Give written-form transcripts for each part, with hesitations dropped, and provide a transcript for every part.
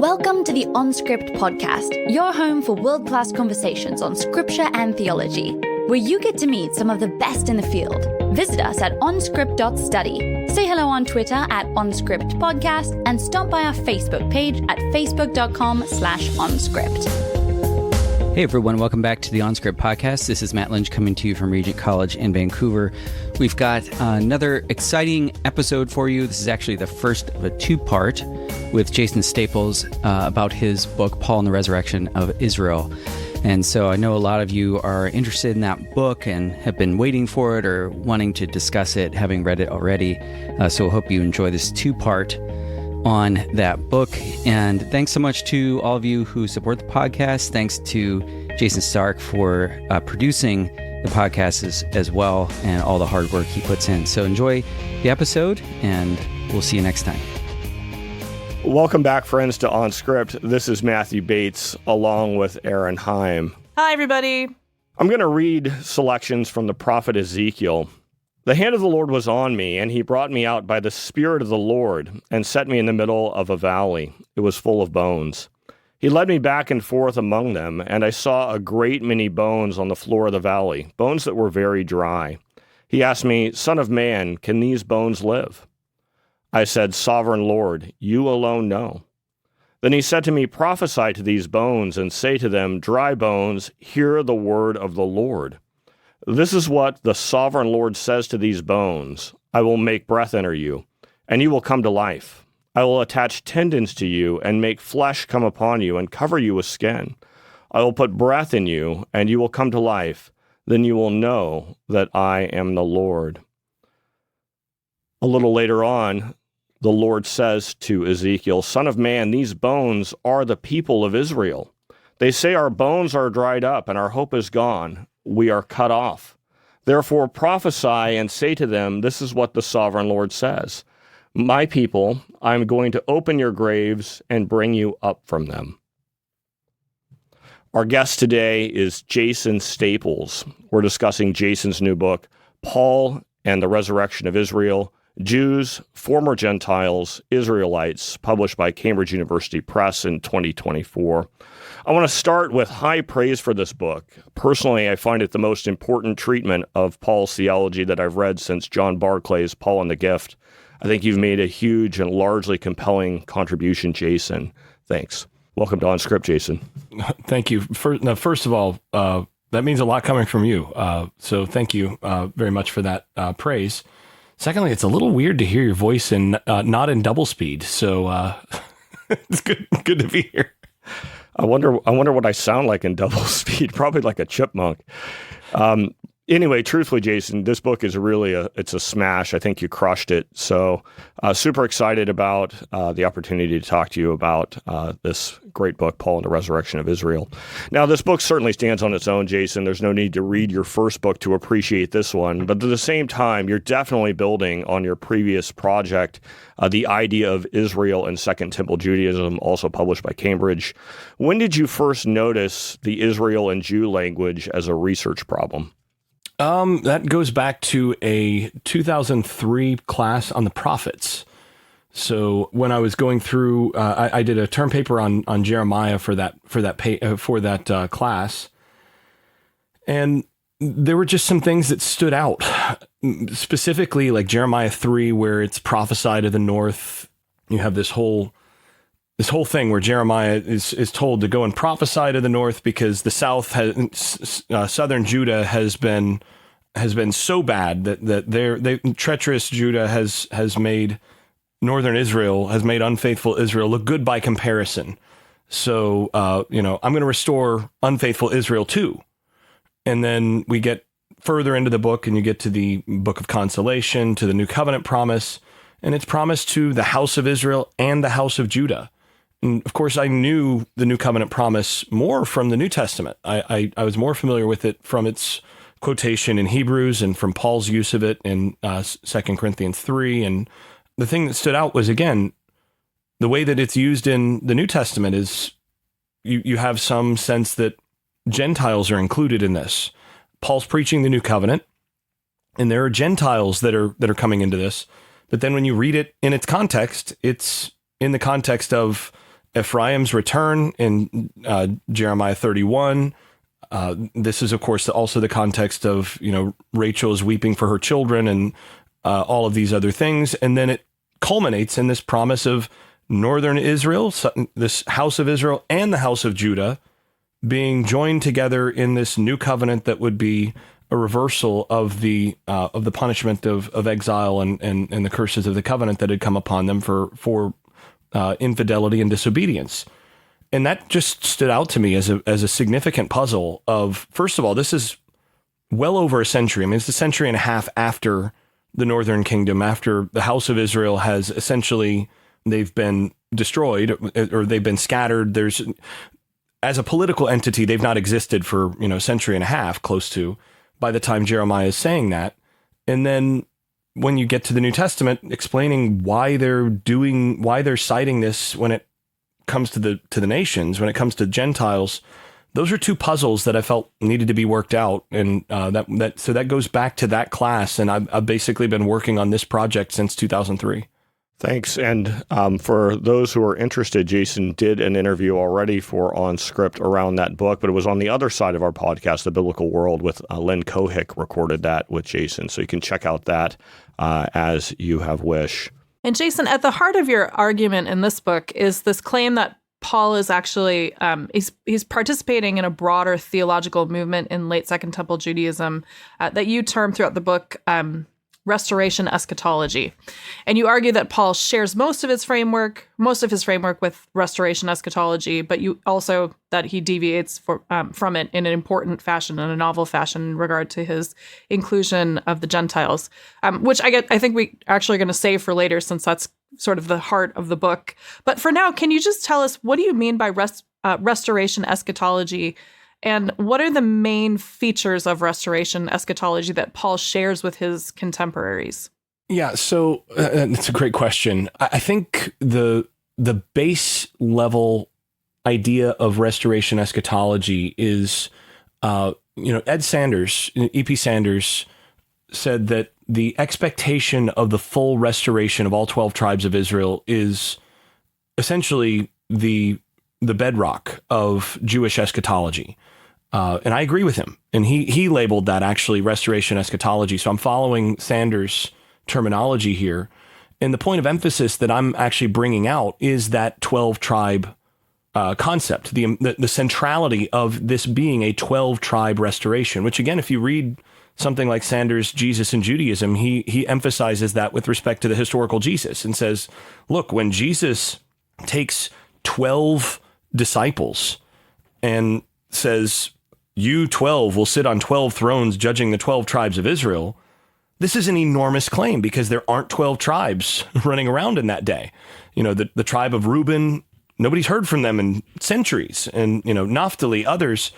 Welcome to the OnScript podcast, your home for world-class conversations on scripture and theology, where you get to meet some of the best in the field. Visit us at onscript.study. Say hello on Twitter at OnScriptPodcast and stop by our Facebook page at facebook.com/OnScript. Hey everyone, welcome back to the OnScript podcast. This is Matt Lynch coming to you from Regent College in Vancouver. We've got another exciting episode for you. This is actually the first of a two-part with Jason Staples about his book, Paul and the Resurrection of Israel. And so I know a lot of you are interested in that book and have been waiting for it or wanting to discuss it, having read it already. So I hope you enjoy this two-part on that book. And thanks so much to all of you who support the podcast. Thanks to Jason Stark for producing the podcast as well and all the hard work he puts in. So enjoy the episode and we'll see you next time. Welcome back, friends, to OnScript. This is Matthew Bates along with Erin Heim. Hi, everybody. I'm going to read selections from the prophet Ezekiel. The hand of the Lord was on me, and he brought me out by the Spirit of the Lord and set me in the middle of a valley. It was full of bones. He led me back and forth among them, and I saw a great many bones on the floor of the valley, bones that were very dry. He asked me, Son of man, can these bones live? I said, Sovereign Lord, you alone know. Then he said to me, Prophesy to these bones and say to them, Dry bones, hear the word of the Lord. This is what the sovereign Lord says to these bones. I will make breath enter you, and you will come to life. I will attach tendons to you and make flesh come upon you and cover you with skin. I will put breath in you, and you will come to life. Then you will know that I am the Lord. A little later on, the Lord says to Ezekiel, Son of man, these bones are the people of Israel. They say our bones are dried up and our hope is gone. We are cut off. Therefore prophesy and say to them, this is what the sovereign Lord says. My people, I'm going to open your graves and bring you up from them. Our guest today is Jason Staples. We're discussing Jason's new book, Paul and the Resurrection of Israel, Jews, Former Gentiles, Israelites, published by Cambridge University Press in 2024. I want to start with high praise for this book. Personally, I find it the most important treatment of Paul's theology that I've read since John Barclay's Paul and the Gift. I think you've made a huge and largely compelling contribution, Jason. Thanks. Welcome to OnScript, Jason. Thank you. First of all, that means a lot coming from you. So thank you very much for that praise. Secondly, it's a little weird to hear your voice in not in double speed. So it's good to be here. I wonder what I sound like in double speed. Probably like a chipmunk. Anyway, truthfully, Jason, this book is really it's a smash. I think you crushed it. So super excited about the opportunity to talk to you about this great book, Paul and the Resurrection of Israel. Now, this book certainly stands on its own, Jason. There's no need to read your first book to appreciate this one. But at the same time, you're definitely building on your previous project, The Idea of Israel and Second Temple Judaism, also published by Cambridge. When did you first notice the Israel and Jew language as a research problem? That goes back to a 2003 class on the prophets. So when I was going through, I did a term paper on Jeremiah for that class, and there were just some things that stood out, specifically like Jeremiah 3, where it's prophesied of the north. You have this whole thing where Jeremiah is told to go and prophesy to the north because the south southern Judah has been so bad that treacherous Judah has made northern Israel, has made unfaithful Israel look good by comparison. So I'm going to restore unfaithful Israel too. And then we get further into the book and you get to the book of consolation, to the new covenant promise, and it's promised to the house of Israel and the house of Judah. And of course, I knew the New Covenant promise more from the New Testament. I was more familiar with it from its quotation in Hebrews and from Paul's use of it in 2 Corinthians 3. And the thing that stood out was, again, the way that it's used in the New Testament is you have some sense that Gentiles are included in this. Paul's preaching the New Covenant, and there are Gentiles that are coming into this. But then when you read it in its context, it's in the context of Ephraim's return in Jeremiah 31. This is, of course, also the context of, Rachel is weeping for her children and all of these other things. And then it culminates in this promise of northern Israel, this house of Israel and the house of Judah being joined together in this new covenant that would be a reversal of the punishment of exile and the curses of the covenant that had come upon them for infidelity and disobedience. And that just stood out to me as a significant puzzle of, first of all, this is well over a century. I mean, it's a century and a half after the northern kingdom, after the house of Israel has essentially, they've been destroyed or they've been scattered. As a political entity, they've not existed for, a century and a half, close to, by the time Jeremiah is saying that. And then when you get to the New Testament, explaining why they're citing this when it comes to the nations, when it comes to Gentiles, those are two puzzles that I felt needed to be worked out. And so that goes back to that class. And I've basically been working on this project since 2003. Thanks. And for those who are interested, Jason did an interview already for OnScript around that book, but it was on the other side of our podcast, The Biblical World, with Lynn Cohick recorded that with Jason. So you can check out that as you have wish. And Jason, at the heart of your argument in this book is this claim that Paul is actually, he's participating in a broader theological movement in late Second Temple Judaism that you term throughout the book restoration eschatology. And you argue that Paul shares most of his framework with restoration eschatology, but you also that he deviates from it in an important fashion, in a novel fashion, in regard to his inclusion of the Gentiles, which I think we actually are going to save for later, since that's sort of the heart of the book. But for now, can you just tell us, what do you mean by restoration eschatology? And what are the main features of restoration eschatology that Paul shares with his contemporaries? Yeah, so it's a great question. I think the base level idea of restoration eschatology is, Ed Sanders, E.P. Sanders, said that the expectation of the full restoration of all 12 tribes of Israel is essentially the bedrock of Jewish eschatology. And I agree with him. And he labeled that actually restoration eschatology. So I'm following Sanders' terminology here. And the point of emphasis that I'm actually bringing out is that 12 tribe concept, the centrality of this being a 12 tribe restoration, which again, if you read something like Sanders' Jesus and Judaism, he emphasizes that with respect to the historical Jesus and says, look, when Jesus takes 12 disciples and says, you 12 will sit on 12 thrones judging the 12 tribes of Israel, this is an enormous claim because there aren't 12 tribes running around in that day. The tribe of Reuben, nobody's heard from them in centuries. And, Naphtali, others,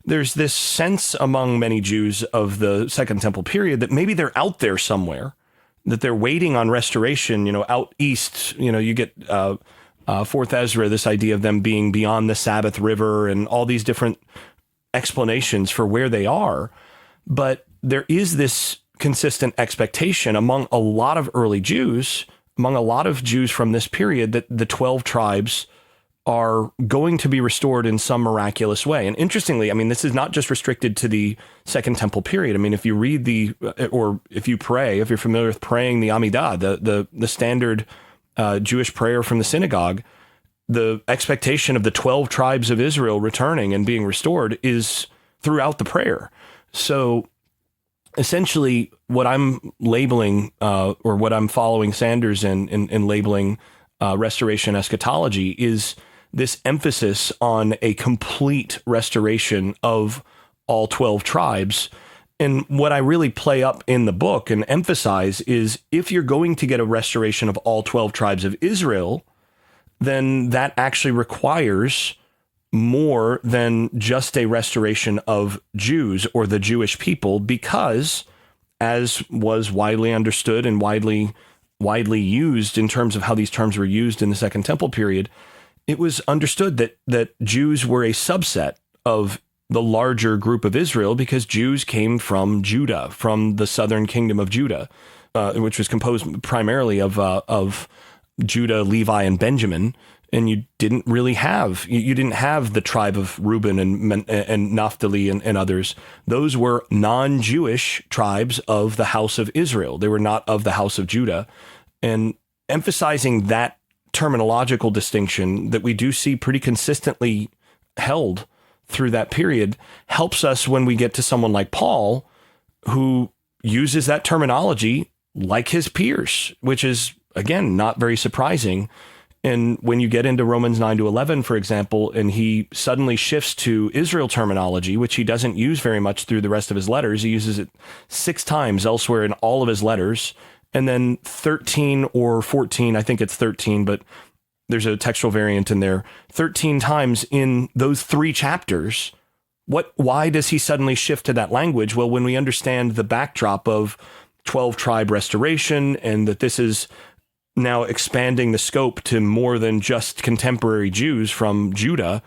there's this sense among many Jews of the Second Temple period that maybe they're out there somewhere, that they're waiting on restoration, out east. You get Fourth Ezra, this idea of them being beyond the Sabbath River and all these different explanations for where they are. But there is this consistent expectation among a lot of early Jews, among a lot of Jews from this period, that the 12 tribes are going to be restored in some miraculous way. And interestingly, this is not just restricted to the Second Temple period. if you read or if you pray, if you're familiar with praying the Amidah, the standard Jewish prayer from the synagogue, the expectation of the 12 tribes of Israel returning and being restored is throughout the prayer. So essentially what I'm labeling, or what I'm following Sanders in labeling restoration eschatology, is this emphasis on a complete restoration of all 12 tribes. And what I really play up in the book and emphasize is, if you're going to get a restoration of all 12 tribes of Israel, then that actually requires more than just a restoration of Jews or the Jewish people, because, as was widely understood and widely used in terms of how these terms were used in the Second Temple period, it was understood that Jews were a subset of the larger group of Israel, because Jews came from Judah, from the southern kingdom of Judah, which was composed primarily of Judah, Levi, and Benjamin. and you didn't really have you didn't have the tribe of Reuben and Naphtali and others. Those were non-Jewish tribes of the house of Israel. They were not of the house of Judah. And emphasizing that terminological distinction that we do see pretty consistently held through that period helps us when we get to someone like Paul, who uses that terminology like his peers, which is, again, not very surprising. And when you get into Romans 9-11, for example, and he suddenly shifts to Israel terminology, which he doesn't use very much through the rest of his letters. He uses it 6 times elsewhere in all of his letters. And then 13 or 14, I think it's 13, but there's a textual variant in there, 13 times in those 3 chapters. Why does he suddenly shift to that language? Well, when we understand the backdrop of 12 tribe restoration, and that this is now expanding the scope to more than just contemporary Jews from Judah,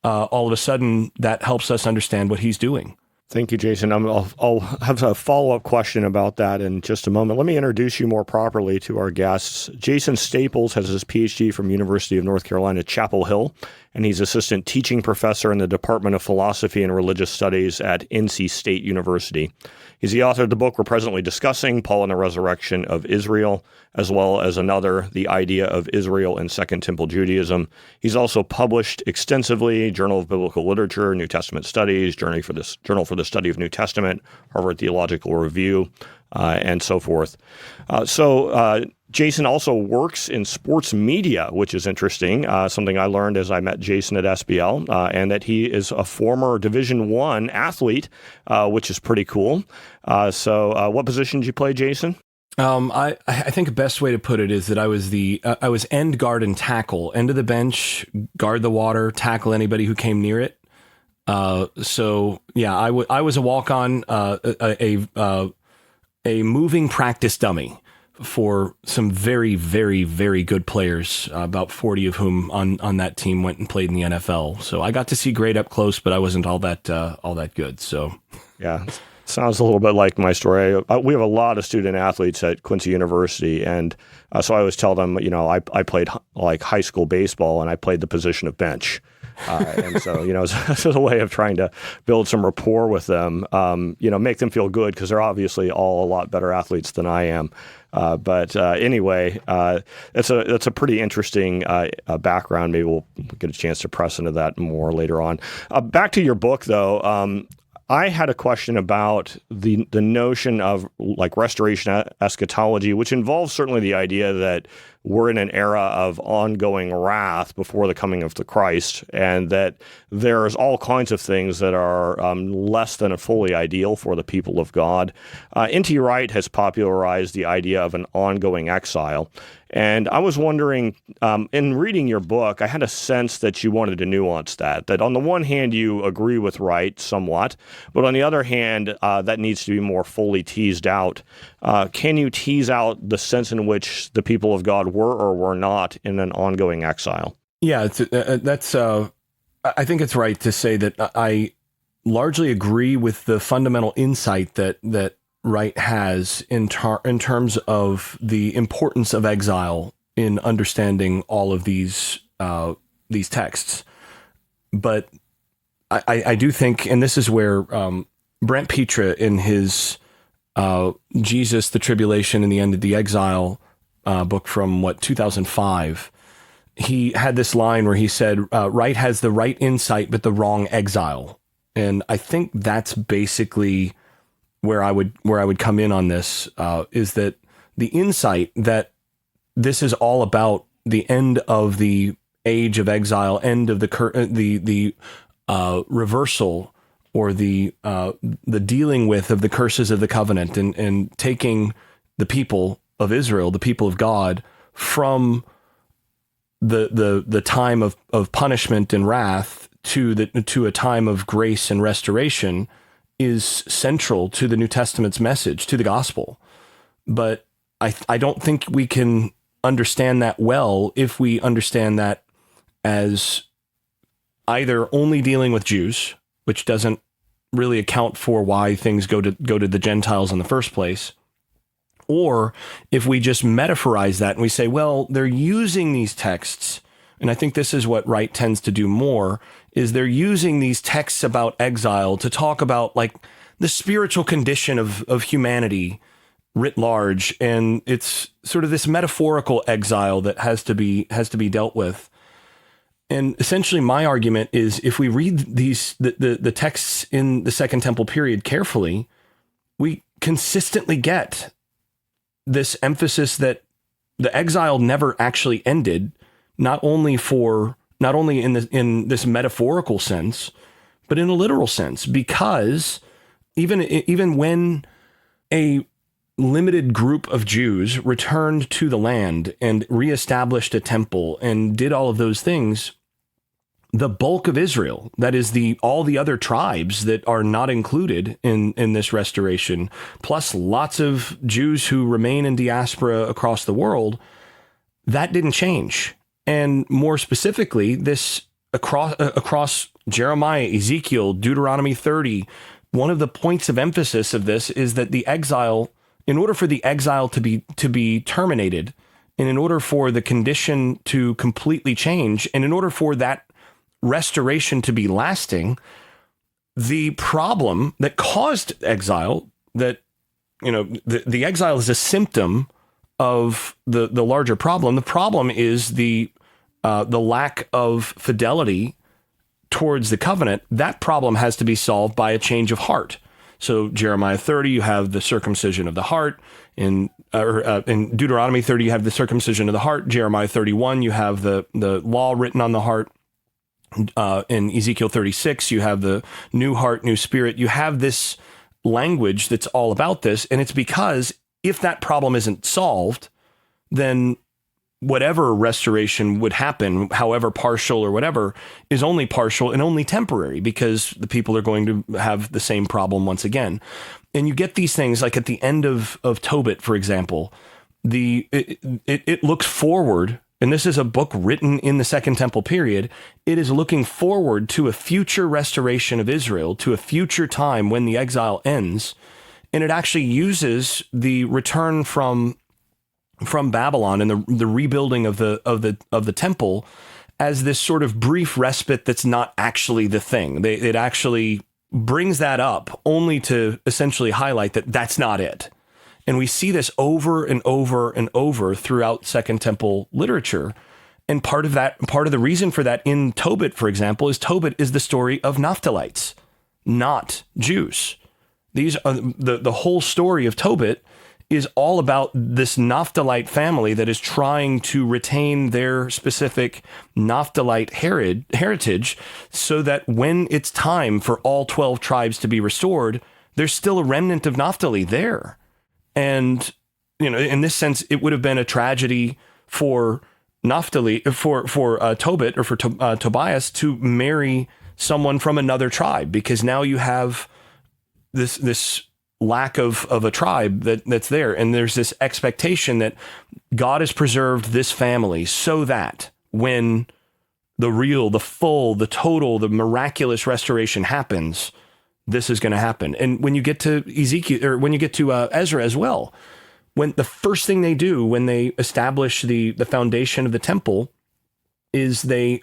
all of a sudden that helps us understand what he's doing. Thank you, Jason. I'll have a follow-up question about that in just a moment. Let me introduce you more properly to our guests. Jason Staples has his PhD from University of North Carolina, Chapel Hill, and he's assistant teaching professor in the Department of Philosophy and Religious Studies at NC State University. He's the author of the book we're presently discussing, Paul and the Resurrection of Israel, as well as another, The Idea of Israel in Second Temple Judaism. He's also published extensively, Journal of Biblical Literature, New Testament Studies, Journal for the Study of New Testament, Harvard Theological Review, and so forth. Jason also works in sports media, which is interesting, something I learned as I met Jason at SBL, and that he is a former Division I athlete, which is pretty cool. What position did you play, Jason? I think the best way to put it is that I was end guard and tackle, end of the bench, guard the water, tackle anybody who came near it. I was a walk-on, a moving practice dummy for some very, very, very good players, about 40 of whom on that team went and played in the NFL. So I got to see great up close, but I wasn't all that good. So yeah, sounds a little bit like my story. We have a lot of student athletes at Quincy University, and so I always tell them, I played like high school baseball, and I played the position of bench. And so, it's a way of trying to build some rapport with them, make them feel good, because they're obviously all a lot better athletes than I am. Anyway, it's a pretty interesting background. Maybe we'll get a chance to press into that more later on. Back to your book, though. I had a question about the notion of like restoration eschatology, which involves certainly the idea that we're in an era of ongoing wrath before the coming of the Christ, and that there's all kinds of things that are less than fully ideal for the people of God. N.T. Wright has popularized the idea of an ongoing exile. And I was wondering, in reading your book, I had a sense that you wanted to nuance that on the one hand, you agree with Wright somewhat, but on the other hand, that needs to be more fully teased out. Can you tease out the sense in which the people of God were or were not in an ongoing exile? Yeah, I think it's right to say that I largely agree with the fundamental insight that Wright has in terms of the importance of exile in understanding all of these texts. But I do think, and this is where Brent Petra in his Jesus, the Tribulation, and the End of the Exile book from 2005, he had this line where he said, Wright has the right insight but the wrong exile. And I think that's basically where I would come in on this, is that the insight that this is all about the end of the age of exile, end of the reversal, or the dealing with of the curses of the covenant, and taking the people of Israel, the people of God, from the time of punishment and wrath to a time of grace and restoration, is central to the New Testament's message, to the gospel. But I don't think we can understand that well if we understand that as either only dealing with Jews, which doesn't really account for why things go to the Gentiles in the first place, or if we just metaphorize that and we say, well, they're using these texts and I think this is what Wright tends to do more, is they're using these texts about exile to talk about like the spiritual condition of humanity writ large, and it's sort of this metaphorical exile that has to be dealt with. And essentially my argument is, if we read the texts in the Second Temple period carefully, we consistently get this emphasis that the exile never actually ended, not only in this metaphorical sense, but in a literal sense, because even when a limited group of Jews returned to the land and reestablished a temple and did all of those things, the bulk of Israel, that is all the other tribes that are not included in this restoration, plus lots of Jews who remain in diaspora across the world, that didn't change. And more specifically, this across Jeremiah, Ezekiel, Deuteronomy 30, one of the points of emphasis of this is that the exile, in order for the exile to be terminated, and in order for the condition to completely change, and in order for that restoration to be lasting, the problem that caused exile, that, the exile is a symptom of the larger problem. The problem is the lack of fidelity towards the covenant. That problem has to be solved by a change of heart. So Jeremiah 30, you have the circumcision of the heart. In Deuteronomy 30, you have the circumcision of the heart. Jeremiah 31, you have the law written on the heart. In Ezekiel 36, you have the new heart, new spirit. You have this language that's all about this. And it's because if that problem isn't solved, then whatever restoration would happen, however partial or whatever, is only partial and only temporary, because the people are going to have the same problem once again. And you get these things like at the end of Tobit, for example, it looks forward. And this is a book written in the Second Temple period. It is looking forward to a future restoration of Israel, to a future time when the exile ends. And it actually uses the return from Babylon and the rebuilding of the temple as this sort of brief respite that's not actually the thing. It actually brings that up only to essentially highlight that that's not it. And we see this over and over and over throughout Second Temple literature. And part of the reason for that in Tobit, for example, is Tobit is the story of Naphtalites, not Jews. These are the whole story of Tobit is all about this Naphthalite family that is trying to retain their specific Naphthalite heritage, so that when it's time for all 12 tribes to be restored, there's still a remnant of Naphtali there. And, in this sense, it would have been a tragedy for Naphtali, for Tobit, or for Tobias to marry someone from another tribe, because now you have this lack of a tribe that's there. And there's this expectation that God has preserved this family so that when the real, the full, the total, the miraculous restoration happens, this is going to happen. And when you get to Ezekiel, or when you get to Ezra as well, when the first thing they do when they establish the foundation of the temple is they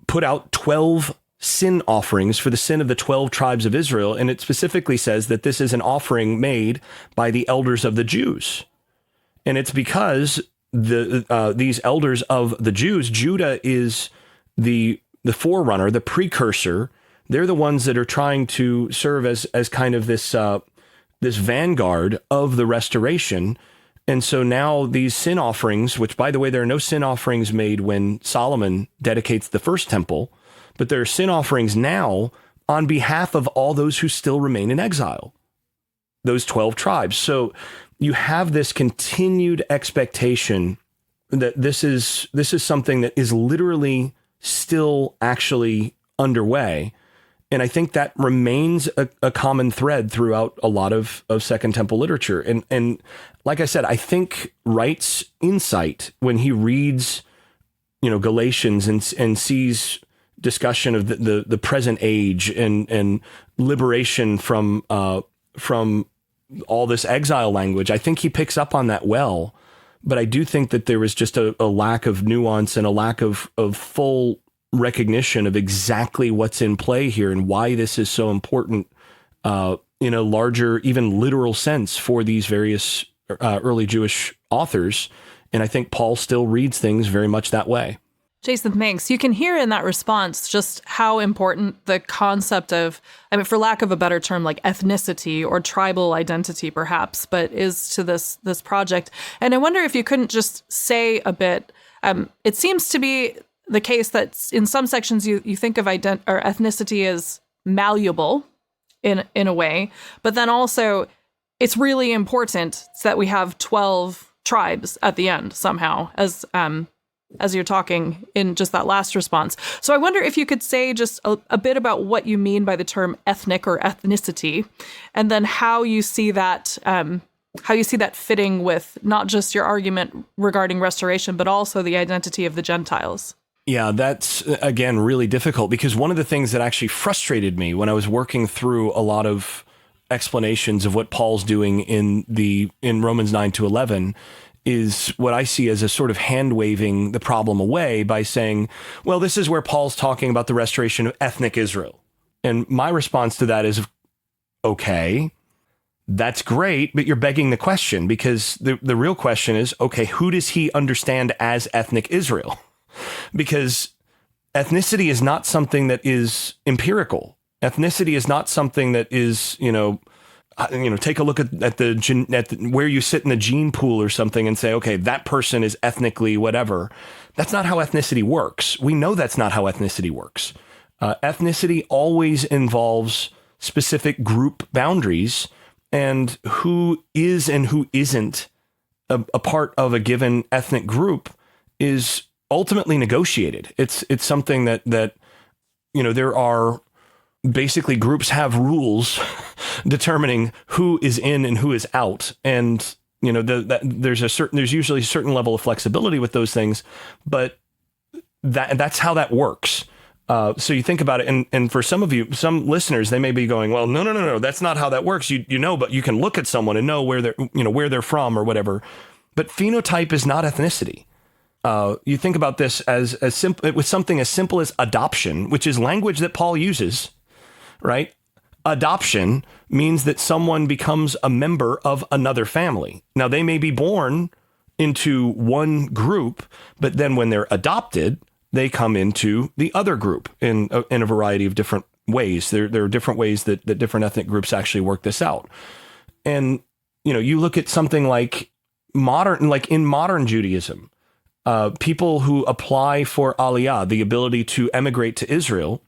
put out 12 sin offerings for the sin of the 12 tribes of Israel. And it specifically says that this is an offering made by the elders of the Jews. And it's because these elders of the Jews, Judah is the forerunner, the precursor. They're the ones that are trying to serve as kind of this vanguard of the restoration. And so now these sin offerings, which, by the way, there are no sin offerings made when Solomon dedicates the first temple, but there are sin offerings now on behalf of all those who still remain in exile, those 12 tribes. So you have this continued expectation that this is something that is literally still actually underway. And I think that remains a common thread throughout a lot of Second Temple literature. And like I said, I think Wright's insight when he reads, Galatians and sees discussion of the present age and liberation from all this exile language, I think he picks up on that well. But I do think that there was just a lack of nuance and a lack of full recognition of exactly what's in play here and why this is so important in a larger, even literal sense for these various early Jewish authors. And I think Paul still reads things very much that way. Jason, thanks. You can hear in that response just how important the concept of, I mean, for lack of a better term, like ethnicity or tribal identity, perhaps, but is to this project. And I wonder if you couldn't just say a bit. It seems to be the case that in some sections you think of ethnicity as malleable in a way, but then also it's really important that we have 12 tribes at the end somehow, as you're talking in just that last response. So I wonder if you could say just a bit about what you mean by the term ethnic or ethnicity, and then how you see that fitting with not just your argument regarding restoration, but also the identity of the Gentiles. Yeah, that's, again, really difficult, because one of the things that actually frustrated me when I was working through a lot of explanations of what Paul's doing in Romans 9-11 is what I see as a sort of hand-waving the problem away by saying, well, this is where Paul's talking about the restoration of ethnic Israel. And my response to that is, okay, that's great, but you're begging the question, because the real question is, okay, who does he understand as ethnic Israel? Because ethnicity is not something that is empirical. Ethnicity is not something that is, take a look at where you sit in the gene pool or something and say, okay, that person is ethnically whatever. That's not how ethnicity works. We know that's not how ethnicity works. Ethnicity always involves specific group boundaries, and who is and who isn't a part of a given ethnic group is ultimately negotiated. It's something that there are basically groups have rules determining who is in and who is out, and there's usually a certain level of flexibility with those things, but that's how that works. So you think about it, and for some of you, some listeners, they may be going, well, no, that's not how that works. But you can look at someone and know where they're from or whatever. But phenotype is not ethnicity. You think about this as simple with something as simple as adoption, which is language that Paul uses, right? Adoption means that someone becomes a member of another family. Now, they may be born into one group, but then when they're adopted, they come into the other group in a variety of different ways. There are different ways that different ethnic groups actually work this out. And, you look at something like in modern Judaism, people who apply for aliyah, the ability to emigrate to Israel,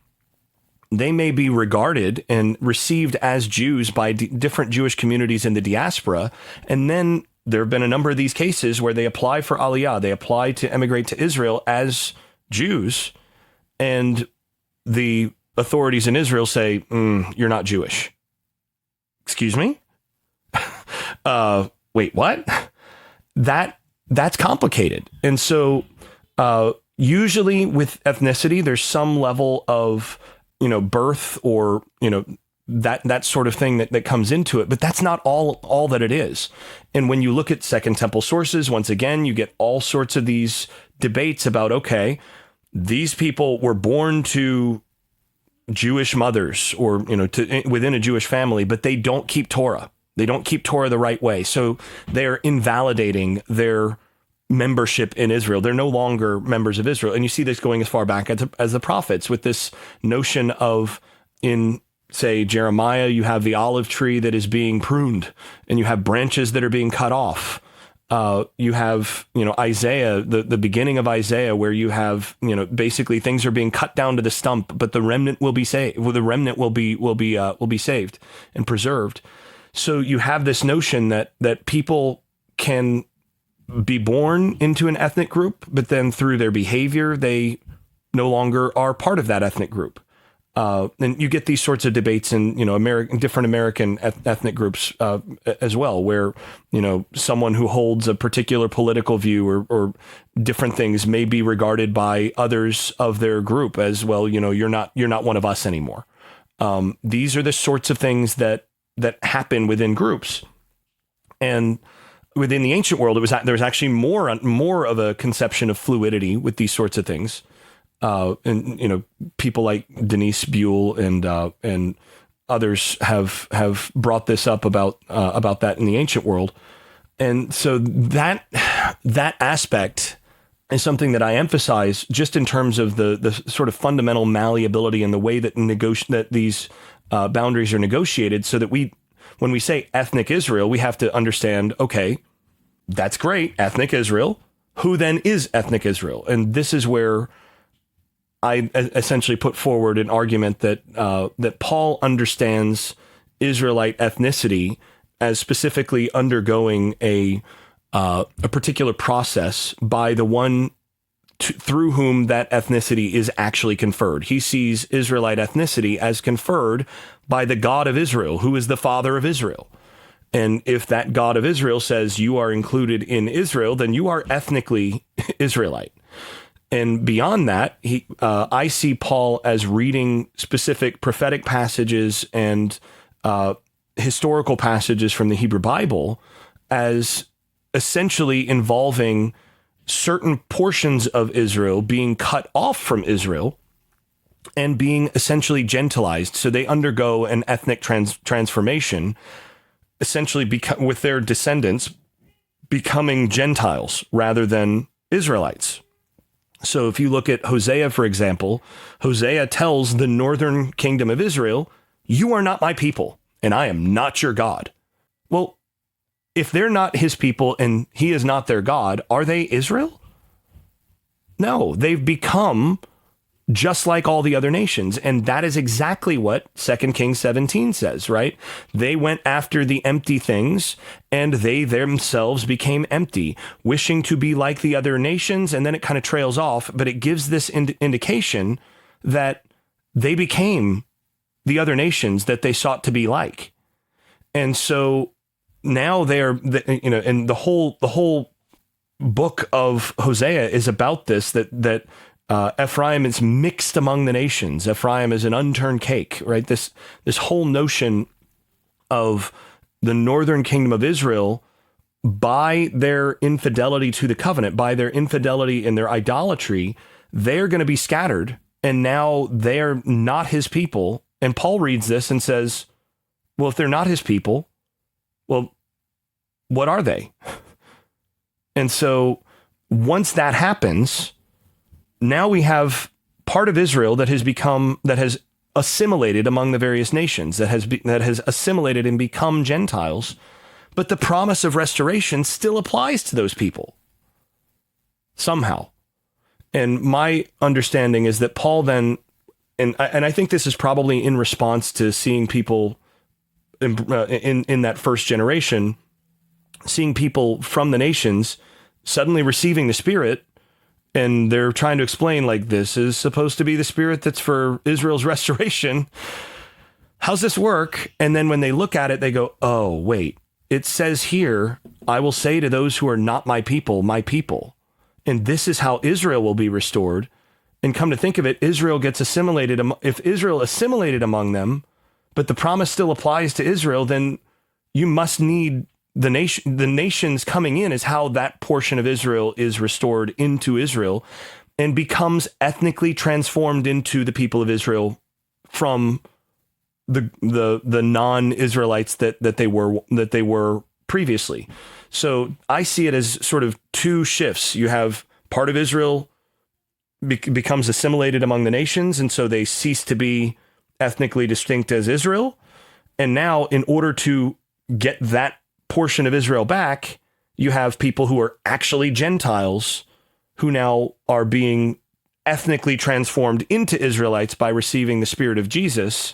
they may be regarded and received as Jews by different Jewish communities in the diaspora. And then there have been a number of these cases where they apply for aliyah, they apply to emigrate to Israel as Jews, and the authorities in Israel say, you're not Jewish. Excuse me? Wait, what? That's complicated. And so usually with ethnicity, there's some level of birth or, that sort of thing that comes into it, but that's not all that it is. And when you look at Second Temple sources, once again, you get all sorts of these debates about, okay, these people were born to Jewish mothers or, within a Jewish family, but they don't keep Torah. They don't keep Torah the right way. So they're invalidating their membership in Israel. They're no longer members of Israel. And you see this going as far back as the prophets, with this notion of, in, say, Jeremiah, you have the olive tree that is being pruned, and you have branches that are being cut off. You have, Isaiah, the beginning of Isaiah, where you have, basically things are being cut down to the stump, but the remnant will be saved. Well, the remnant will be saved and preserved. So you have this notion that people can be born into an ethnic group, but then through their behavior, they no longer are part of that ethnic group. And you get these sorts of debates in, different American ethnic groups as well, where, someone who holds a particular political view or different things may be regarded by others of their group as, well, you're not one of us anymore. These are the sorts of things that happen within groups. And within the ancient world, there was actually more of a conception of fluidity with these sorts of things. And people like Denise Buell and others have brought this up about that in the ancient world. And so that aspect is something that I emphasize just in terms of the sort of fundamental malleability and the way that that these boundaries are negotiated, so that when we say ethnic Israel, we have to understand, okay, that's great, ethnic Israel. Who then is ethnic Israel? And this is where I essentially put forward an argument that Paul understands Israelite ethnicity as specifically undergoing a particular process by the one through whom that ethnicity is actually conferred. He sees Israelite ethnicity as conferred by the God of Israel, who is the Father of Israel. And if that God of Israel says you are included in Israel, then you are ethnically Israelite. And beyond that, I see Paul as reading specific prophetic passages and historical passages from the Hebrew Bible as essentially involving certain portions of Israel being cut off from Israel and being essentially gentilized. So they undergo an ethnic transformation, essentially with their descendants becoming Gentiles rather than Israelites. So if you look at Hosea, for example, Hosea tells the northern kingdom of Israel, you are not my people, and I am not your God. Well, if they're not his people and he is not their God, are they Israel? No, they've become just like all the other nations. And that is exactly what 2 Kings 17 says, right? They went after the empty things and they themselves became empty, wishing to be like the other nations. And then it kind of trails off, but it gives this indication that they became the other nations that they sought to be like. And so now and the whole book of Hosea is about this, that Ephraim is mixed among the nations. Ephraim is an unturned cake, right? This whole notion of the northern kingdom of Israel, by their infidelity to the covenant, by their infidelity and their idolatry, they're going to be scattered. And now they're not his people. And Paul reads this and says, well, if they're not his people, well, what are they? And so once that happens, now we have part of Israel that has assimilated among the various nations, that has assimilated and become Gentiles, but the promise of restoration still applies to those people somehow. And my understanding is that Paul then, and I think this is probably in response to seeing people in that first generation, seeing people from the nations suddenly receiving the Spirit, and they're trying to explain, like, this is supposed to be the Spirit that's for Israel's restoration. How's this work? And then when they look at it, they go, oh, wait, it says here, I will say to those who are not my people. And this is how Israel will be restored. And come to think of it, Israel gets assimilated. If Israel assimilated among them, but the promise still applies to Israel, then you must need the nations coming in is how that portion of Israel is restored into Israel and becomes ethnically transformed into the people of Israel from the non-Israelites that they were previously. So I see it as sort of two shifts. You have part of Israel becomes assimilated among the nations, and so they cease to be ethnically distinct as Israel. And now, in order to get that portion of Israel back, you have people who are actually Gentiles who now are being ethnically transformed into Israelites by receiving the Spirit of Jesus.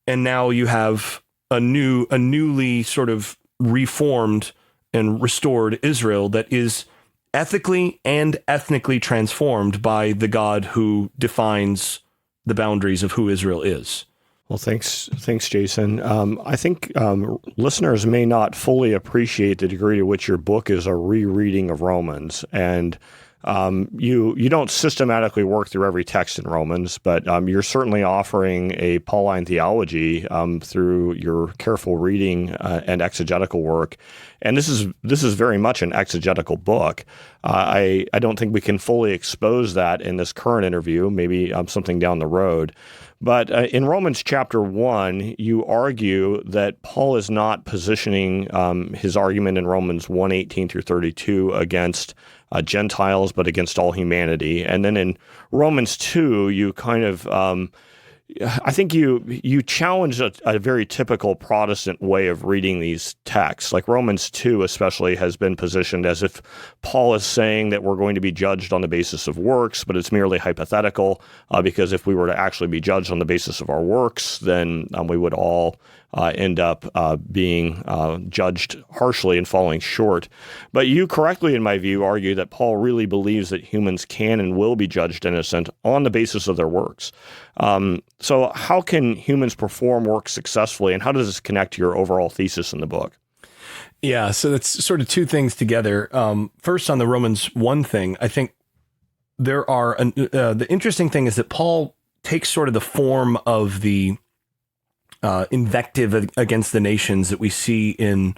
And now you have a newly sort of reformed and restored Israel that is ethically and ethnically transformed by the God who defines the boundaries of who Israel is. Well, thanks, Jason. I think listeners may not fully appreciate the degree to which your book is a rereading of Romans. And You don't systematically work through every text in Romans, but you're certainly offering a Pauline theology through your careful reading and exegetical work. And this is very much an exegetical book. I don't think we can fully expose that in this current interview, maybe something down the road. But in Romans chapter 1, you argue that Paul is not positioning his argument in Romans 1:18 through 32 against Gentiles, but against all humanity. And then in Romans 2, you kind of, I think you challenge a very typical Protestant way of reading these texts. Like Romans 2 especially has been positioned as if Paul is saying that we're going to be judged on the basis of works, but it's merely hypothetical, because if we were to actually be judged on the basis of our works, then we would all end up being judged harshly and falling short. But you correctly, in my view, argue that Paul really believes that humans can and will be judged innocent on the basis of their works. So how can humans perform work successfully, and how does this connect to your overall thesis in the book? Yeah, so that's sort of two things together. First, on the Romans 1 thing, I think there are the interesting thing is that Paul takes sort of the form of the invective against the nations that we see in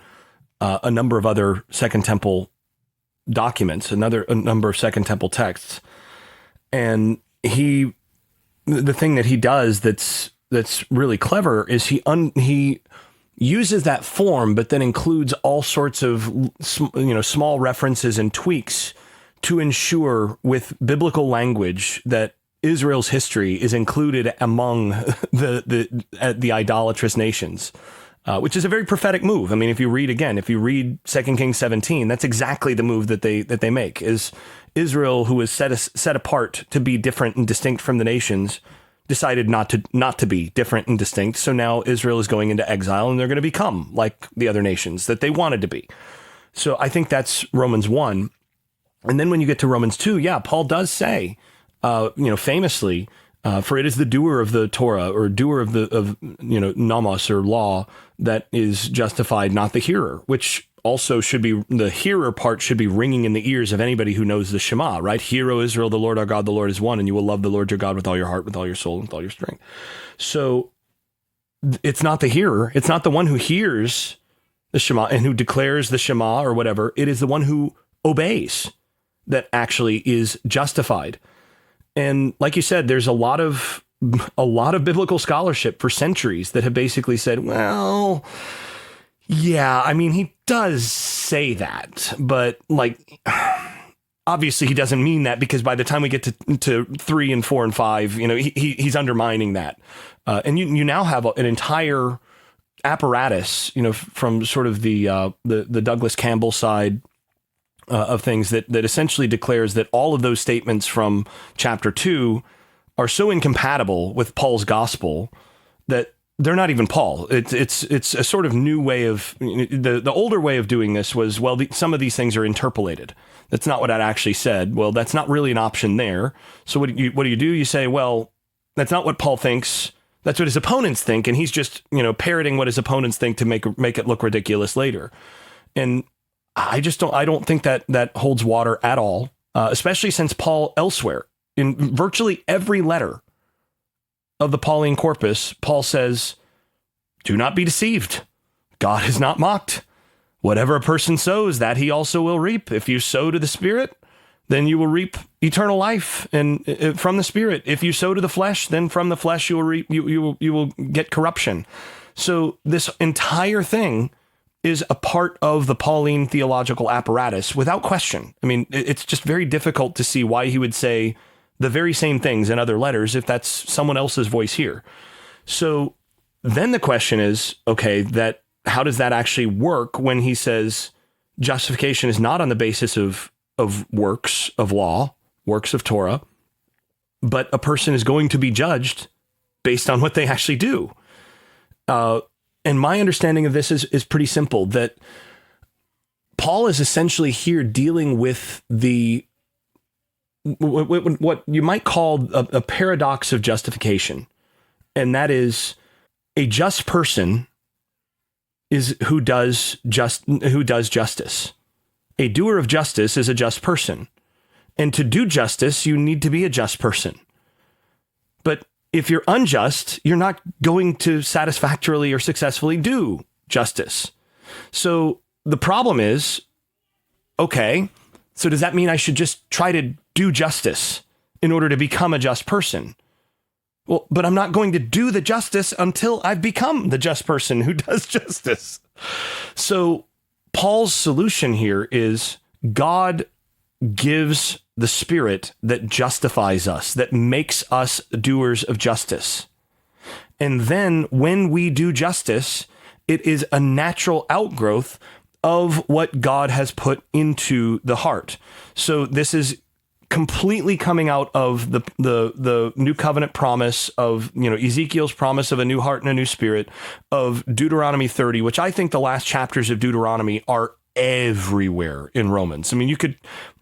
a number of other Second Temple documents, a number of Second Temple texts, and the thing that he does that's really clever is he uses that form, but then includes all sorts of small references and tweaks to ensure with biblical language that Israel's history is included among the idolatrous nations, which is a very prophetic move. I mean, if you read 2 Kings 17, that's exactly the move that they make. Is Israel, who was set apart to be different and distinct from the nations, decided not to be different and distinct. So now Israel is going into exile, and they're going to become like the other nations that they wanted to be. So I think that's Romans 1. And then when you get to Romans 2, yeah, Paul does say, famously, for it is the doer of the Torah, or doer of nomos, or law, that is justified, not the hearer, which also should be, the hearer part should be ringing in the ears of anybody who knows the Shema, right? Hear, O Israel, the Lord our God, the Lord is one, and you will love the Lord your God with all your heart, with all your soul, and with all your strength. So it's not the hearer. It's not the one who hears the Shema and who declares the Shema or whatever. It is the one who obeys that actually is justified. And like you said, there's a lot of biblical scholarship for centuries that have basically said, well, yeah, I mean, he does say that, but like, obviously he doesn't mean that, because by the time we get to 3 and 4 and 5, he's undermining that. And you now have an entire apparatus, from sort of the Douglas Campbell side of things that essentially declares that all of those statements from chapter 2 are so incompatible with Paul's gospel that they're not even Paul. It's a sort of new way of, the older way of doing this was, well, some of these things are interpolated. That's not what I actually said. Well, that's not really an option there. So what do you do? You say, well, that's not what Paul thinks. That's what his opponents think, and he's just parroting what his opponents think to make it look ridiculous later. And I don't think that holds water at all, especially since Paul elsewhere, in virtually every letter of the Pauline corpus, Paul says, do not be deceived. God is not mocked. Whatever a person sows, that he also will reap. If you sow to the Spirit, then you will reap eternal life and from the Spirit. If you sow to the flesh, then from the flesh you will reap, you will get corruption. So this entire thing is a part of the Pauline theological apparatus without question. I mean, it's just very difficult to see why he would say the very same things in other letters if that's someone else's voice here. So then the question is, okay, how does that actually work when he says justification is not on the basis of works of law, works of Torah, but a person is going to be judged based on what they actually do? And my understanding of this is pretty simple, that Paul is essentially here dealing with what you might call a paradox of justification. And that is, a just person is who does justice. A doer of justice is a just person. And to do justice, you need to be a just person. But if you're unjust, you're not going to satisfactorily or successfully do justice. So the problem is, okay, so does that mean I should just try to do justice in order to become a just person? Well, but I'm not going to do the justice until I've become the just person who does justice. So Paul's solution here is God gives the Spirit that justifies us, that makes us doers of justice. And then when we do justice, it is a natural outgrowth of what God has put into the heart. So this is completely coming out of the new covenant promise of, Ezekiel's promise of a new heart and a new spirit, of Deuteronomy 30, which I think the last chapters of Deuteronomy are everywhere in Romans. I mean, you could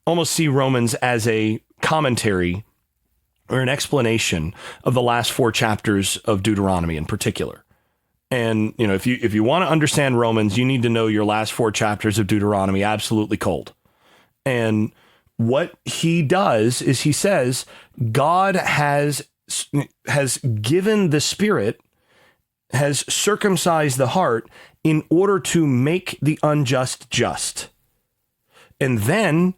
almost see Romans as a commentary or an explanation of the last 4 chapters of Deuteronomy in particular. And, if you want to understand Romans, you need to know your last 4 chapters of Deuteronomy absolutely cold. And what he does is he says, God has given the Spirit, has circumcised the heart in order to make the unjust just. And then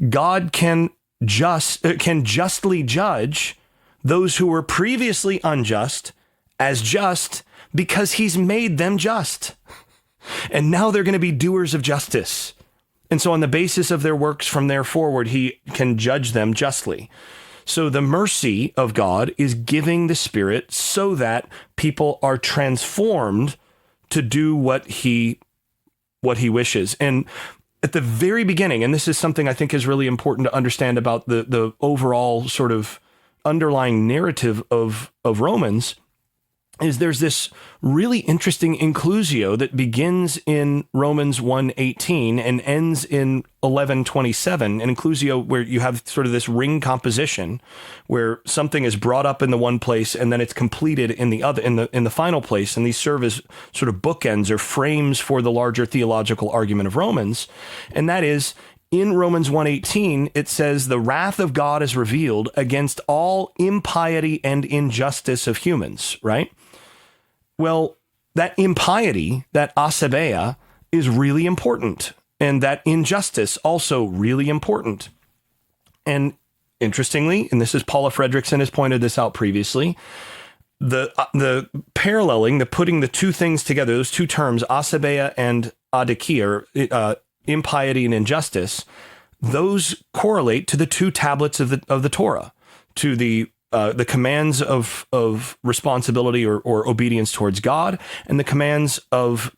God can justly judge those who were previously unjust as just because he's made them just. And now they're going to be doers of justice. And so on the basis of their works from there forward, he can judge them justly. So the mercy of God is giving the Spirit so that people are transformed to do what he wishes. And at the very beginning, and this is something I think is really important to understand about the overall sort of underlying narrative of Romans, is there's this really interesting inclusio that begins in Romans 1:18 and ends in 11:27, an inclusio where you have sort of this ring composition where something is brought up in the one place and then it's completed in the other, in the final place, and these serve as sort of bookends or frames for the larger theological argument of Romans. And that is, in Romans 1:18, it says, the wrath of God is revealed against all impiety and injustice of humans, right? Well, that impiety, that asabeia, is really important. And that injustice also really important. And interestingly, and this is Paula Fredrickson has pointed this out previously, the paralleling, the putting the two things together, those two terms, asabeia and adikia, impiety and injustice, those correlate to the 2 tablets of the Torah, to the commands of responsibility or obedience towards God, and the commands of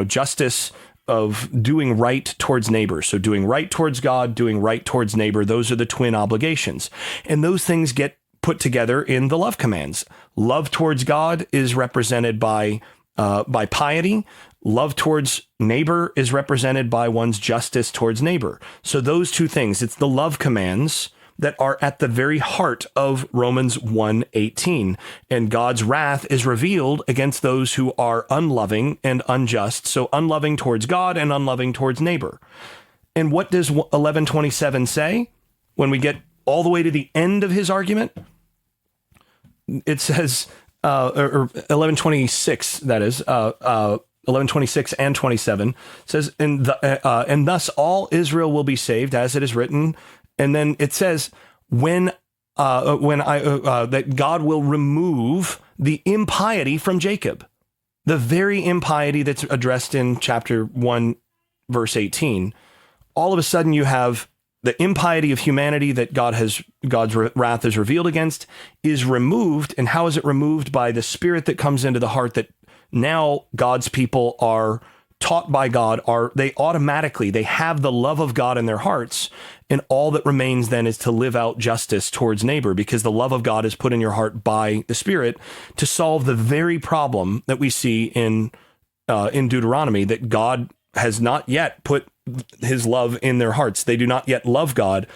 justice, of doing right towards neighbor. So doing right towards God, doing right towards neighbor, those are the twin obligations. And those things get put together in the love commands. Love towards God is represented by piety. Love towards neighbor is represented by one's justice towards neighbor. So those 2 things, it's the love commands that are at the very heart of Romans 1:18. And God's wrath is revealed against those who are unloving and unjust. So unloving towards God and unloving towards neighbor. And what does 11:27 say when we get all the way to the end of his argument? It says, or 11:26, that is, 11:26 and 27 says, and thus all Israel will be saved, as it is written. And then it says, that God will remove the impiety from Jacob, the very impiety that's addressed in chapter 1, verse 18. All of a sudden you have the impiety of humanity that God's wrath is revealed against is removed. And how is it removed? By the Spirit that comes into the heart, that now God's people are taught by God, they have the love of God in their hearts. And all that remains then is to live out justice towards neighbor, because the love of God is put in your heart by the Spirit to solve the very problem that we see in Deuteronomy, that God has not yet put his love in their hearts. They do not yet love God.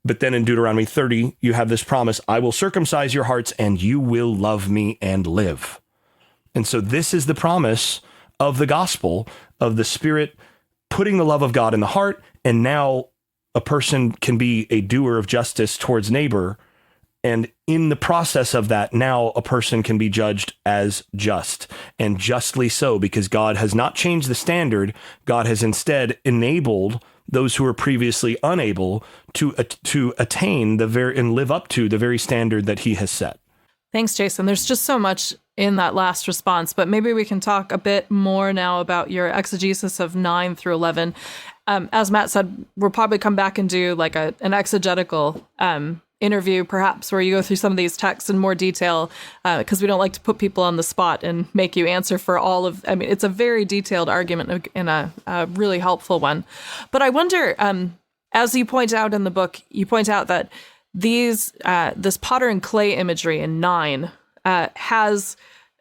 But then in Deuteronomy 30, you have this promise, I will circumcise your hearts and you will love me and live. And so this is the promise of the gospel, of the Spirit putting the love of God in the heart, and now a person can be a doer of justice towards neighbor. And in the process of that, now a person can be judged as just, and justly so, because God has not changed the standard. God has instead enabled those who were previously unable to attain and live up to the very standard that he has set. Thanks, Jason. There's just so much in that last response, but maybe we can talk a bit more now about your exegesis of 9 through 11. As Matt said, we'll probably come back and do like an exegetical interview, perhaps, where you go through some of these texts in more detail, because we don't like to put people on the spot and make you answer for all of, I mean, it's a very detailed argument and a really helpful one. But I wonder, as you point out in the book, you point out that this potter and clay imagery in 9 has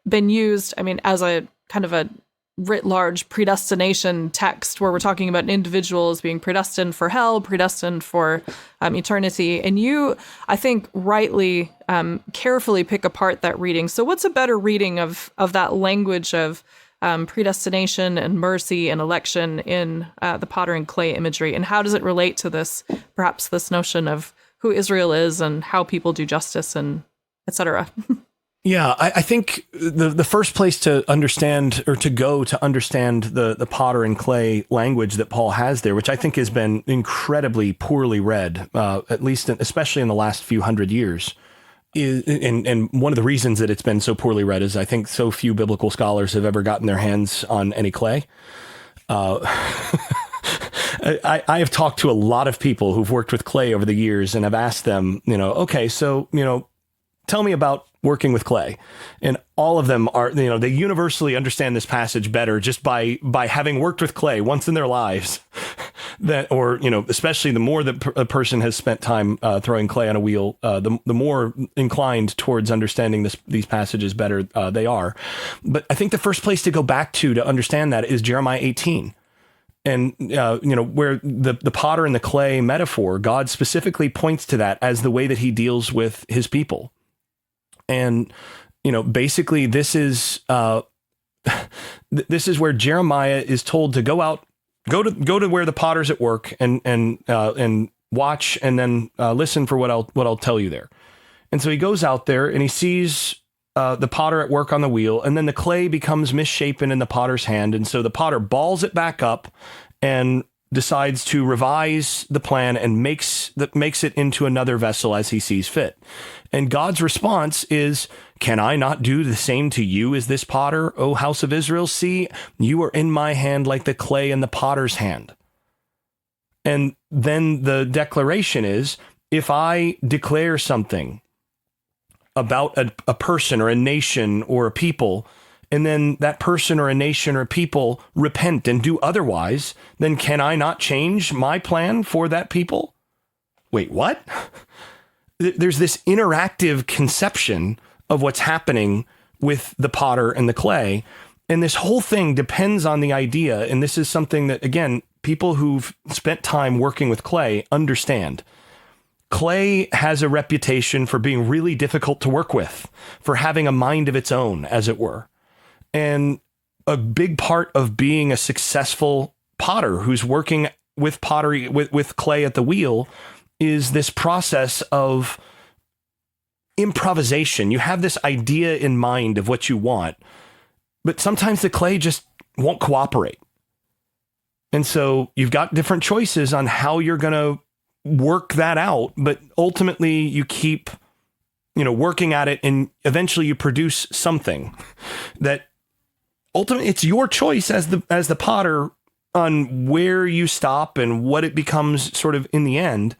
been used, I mean, as a kind of a writ large predestination text where we're talking about individuals being predestined for hell, predestined for eternity. And you, I think, rightly, carefully pick apart that reading. So what's a better reading of that language of predestination and mercy and election in the potter and clay imagery? And how does it relate to this, perhaps this notion of who Israel is and how people do justice and et cetera? Yeah, I think the first place to understand or to go to understand the potter and clay language that Paul has there, which I think has been incredibly poorly read, at least especially in the last few hundred years, is, and one of the reasons that it's been so poorly read is I think so few biblical scholars have ever gotten their hands on any clay. I have talked to a lot of people who've worked with clay over the years, and I've asked them, okay, so, tell me about working with clay. And all of them are, they universally understand this passage better just by having worked with clay once in their lives. Especially the more that a person has spent time throwing clay on a wheel, the more inclined towards understanding these passages better they are. But I think the first place to go back to understand that is Jeremiah 18. And, where the potter and the clay metaphor, God specifically points to that as the way that he deals with his people. And, basically this is where Jeremiah is told to go out, go to where the potter's at work and watch and then listen for what I'll tell you there. And so he goes out there and he sees the potter at work on the wheel, and then the clay becomes misshapen in the potter's hand. And so the potter balls it back up and decides to revise the plan and makes it into another vessel as he sees fit. And God's response is, can I not do the same to you as this potter, O house of Israel? See, you are in my hand like the clay in the potter's hand. And then the declaration is, if I declare something about a person or a nation or a people, and then that person or a nation or a people repent and do otherwise, then can I not change my plan for that people? Wait, what? There's this interactive conception of what's happening with the potter and the clay. And this whole thing depends on the idea. And this is something that, again, people who've spent time working with clay understand. Clay has a reputation for being really difficult to work with, for having a mind of its own, as it were. And a big part of being a successful potter who's working with pottery, with clay at the wheel, is this process of improvisation. You have this idea in mind of what you want, but sometimes the clay just won't cooperate. And so you've got different choices on how you're going to work that out, but ultimately you keep, working at it, and eventually you produce something that ultimately it's your choice as the potter on where you stop and what it becomes sort of in the end.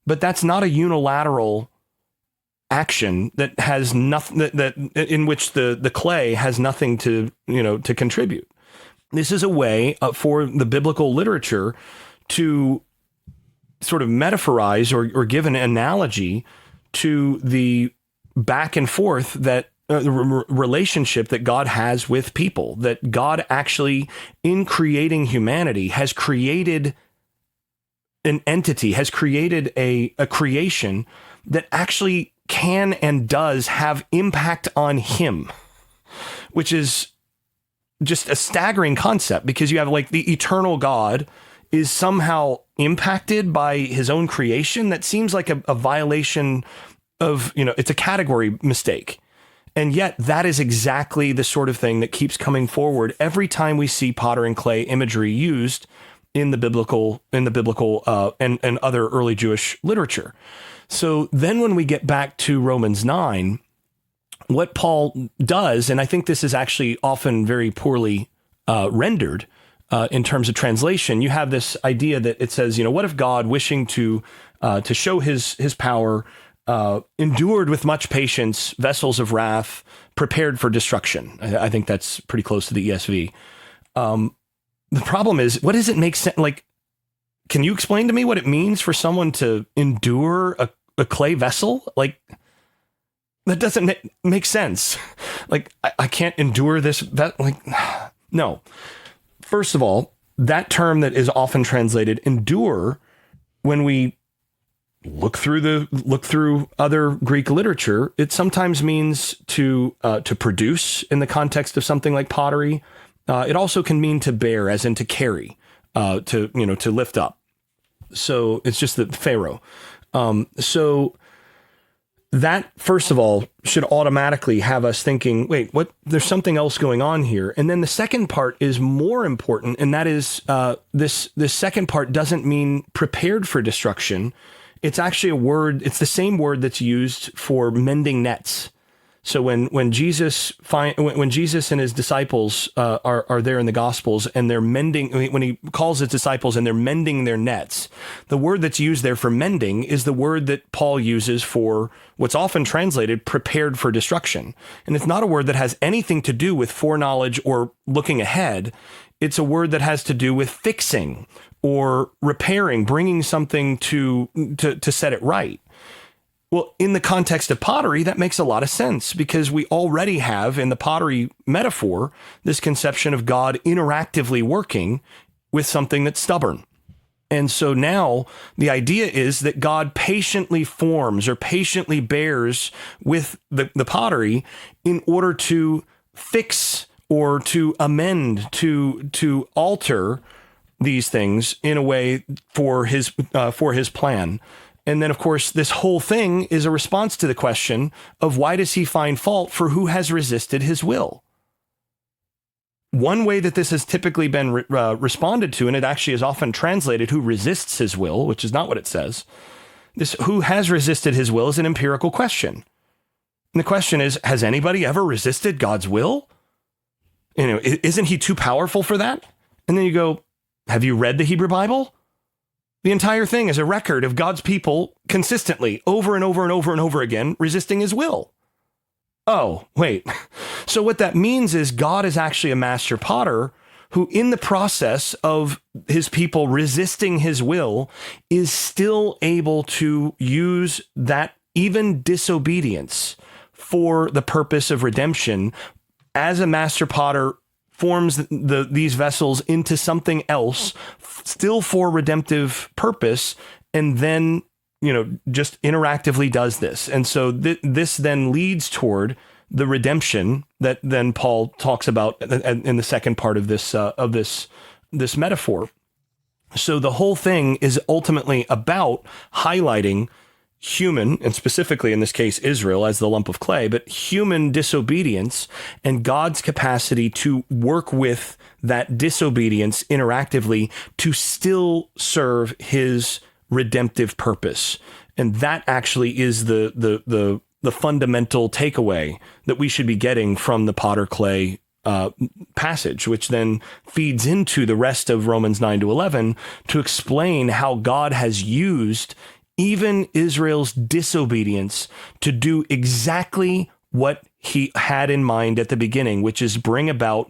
But that's not a unilateral action that has nothing that in which the clay has nothing to contribute. This is a way for the biblical literature to sort of metaphorize or give an analogy to the back and forth that the relationship that God has with people, that God actually, in creating humanity, has created an entity, has created a creation that actually can and does have impact on him, which is just a staggering concept, because you have like the eternal God is somehow, impacted by his own creation, that seems like a violation of, it's a category mistake. And yet that is exactly the sort of thing that keeps coming forward every time we see potter and clay imagery used in the biblical and other early Jewish literature. So then when we get back to Romans 9, what Paul does, and I think this is actually often very poorly rendered in terms of translation, you have this idea that it says, what if God, wishing to show his power, endured with much patience vessels of wrath prepared for destruction. I think that's pretty close to the ESV. The problem is, what does it make sense? Like, can you explain to me what it means for someone to endure a clay vessel? Like, that doesn't make sense. Like, I can't endure this. No. First of all, that term that is often translated endure, when we look through other Greek literature, it sometimes means to produce in the context of something like pottery. It also can mean to bear, as in to carry, to lift up. So it's just that Pharaoh. So that, first of all, should automatically have us thinking, wait, what? There's something else going on here. And then the second part is more important, and that is this second part doesn't mean prepared for destruction. It's actually a word. It's the same word that's used for mending nets. So when Jesus and his disciples are there in the Gospels, and they're mending, when he calls his disciples and they're mending their nets, the word that's used there for mending is the word that Paul uses for what's often translated prepared for destruction. And it's not a word that has anything to do with foreknowledge or looking ahead. It's a word that has to do with fixing or repairing, bringing something to set it right. Well, in the context of pottery, that makes a lot of sense, because we already have, in the pottery metaphor, this conception of God interactively working with something that's stubborn. And so now the idea is that God patiently forms or patiently bears with the pottery in order to fix or to amend, to alter these things in a way for his plan. And then, of course, this whole thing is a response to the question of why does he find fault for who has resisted his will? One way that this has typically been responded to, and it actually is often translated who resists his will, which is not what it says. This who has resisted his will is an empirical question. And the question is, has anybody ever resisted God's will? Isn't he too powerful for that? And then you go, have you read the Hebrew Bible? The entire thing is a record of God's people consistently, over and over and over and over again, resisting his will. Oh, wait. So what that means is God is actually a master potter who, in the process of his people resisting his will, is still able to use that even disobedience for the purpose of redemption. As a master potter forms these vessels into something else, still for redemptive purpose, and then, just interactively does this. And so this then leads toward the redemption that then Paul talks about in the second part of this metaphor. So the whole thing is ultimately about highlighting human, and specifically in this case, Israel as the lump of clay, but human disobedience and God's capacity to work with that disobedience interactively to still serve his redemptive purpose. And that actually is the fundamental takeaway that we should be getting from the potter clay passage, which then feeds into the rest of Romans 9 to 11 to explain how God has used even Israel's disobedience to do exactly what he had in mind at the beginning, which is bring about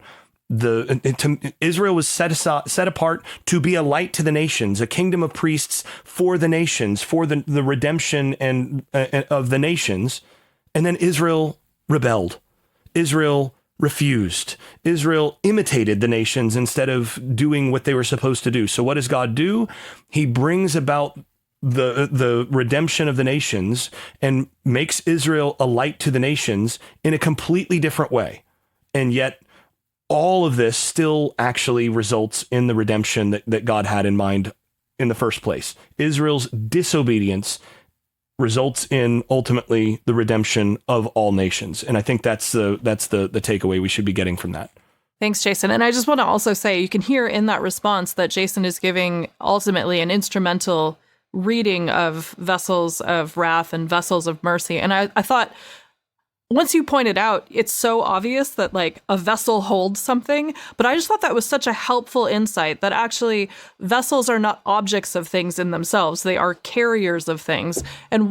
Israel was set apart to be a light to the nations, a kingdom of priests for the nations, for the redemption and of the nations. And then Israel rebelled. Israel refused. Israel imitated the nations instead of doing what they were supposed to do. So what does God do? He brings about the redemption of the nations and makes Israel a light to the nations in a completely different way. And yet all of this still actually results in the redemption that God had in mind in the first place. Israel's disobedience results in ultimately the redemption of all nations. And I think that's the takeaway we should be getting from that. Thanks, Jason. And I just want to also say, you can hear in that response that Jason is giving ultimately an instrumental reading of vessels of wrath and vessels of mercy. And I thought, once you pointed out, it's so obvious that like a vessel holds something, but I just thought that was such a helpful insight that actually vessels are not objects of things in themselves. They are carriers of things. And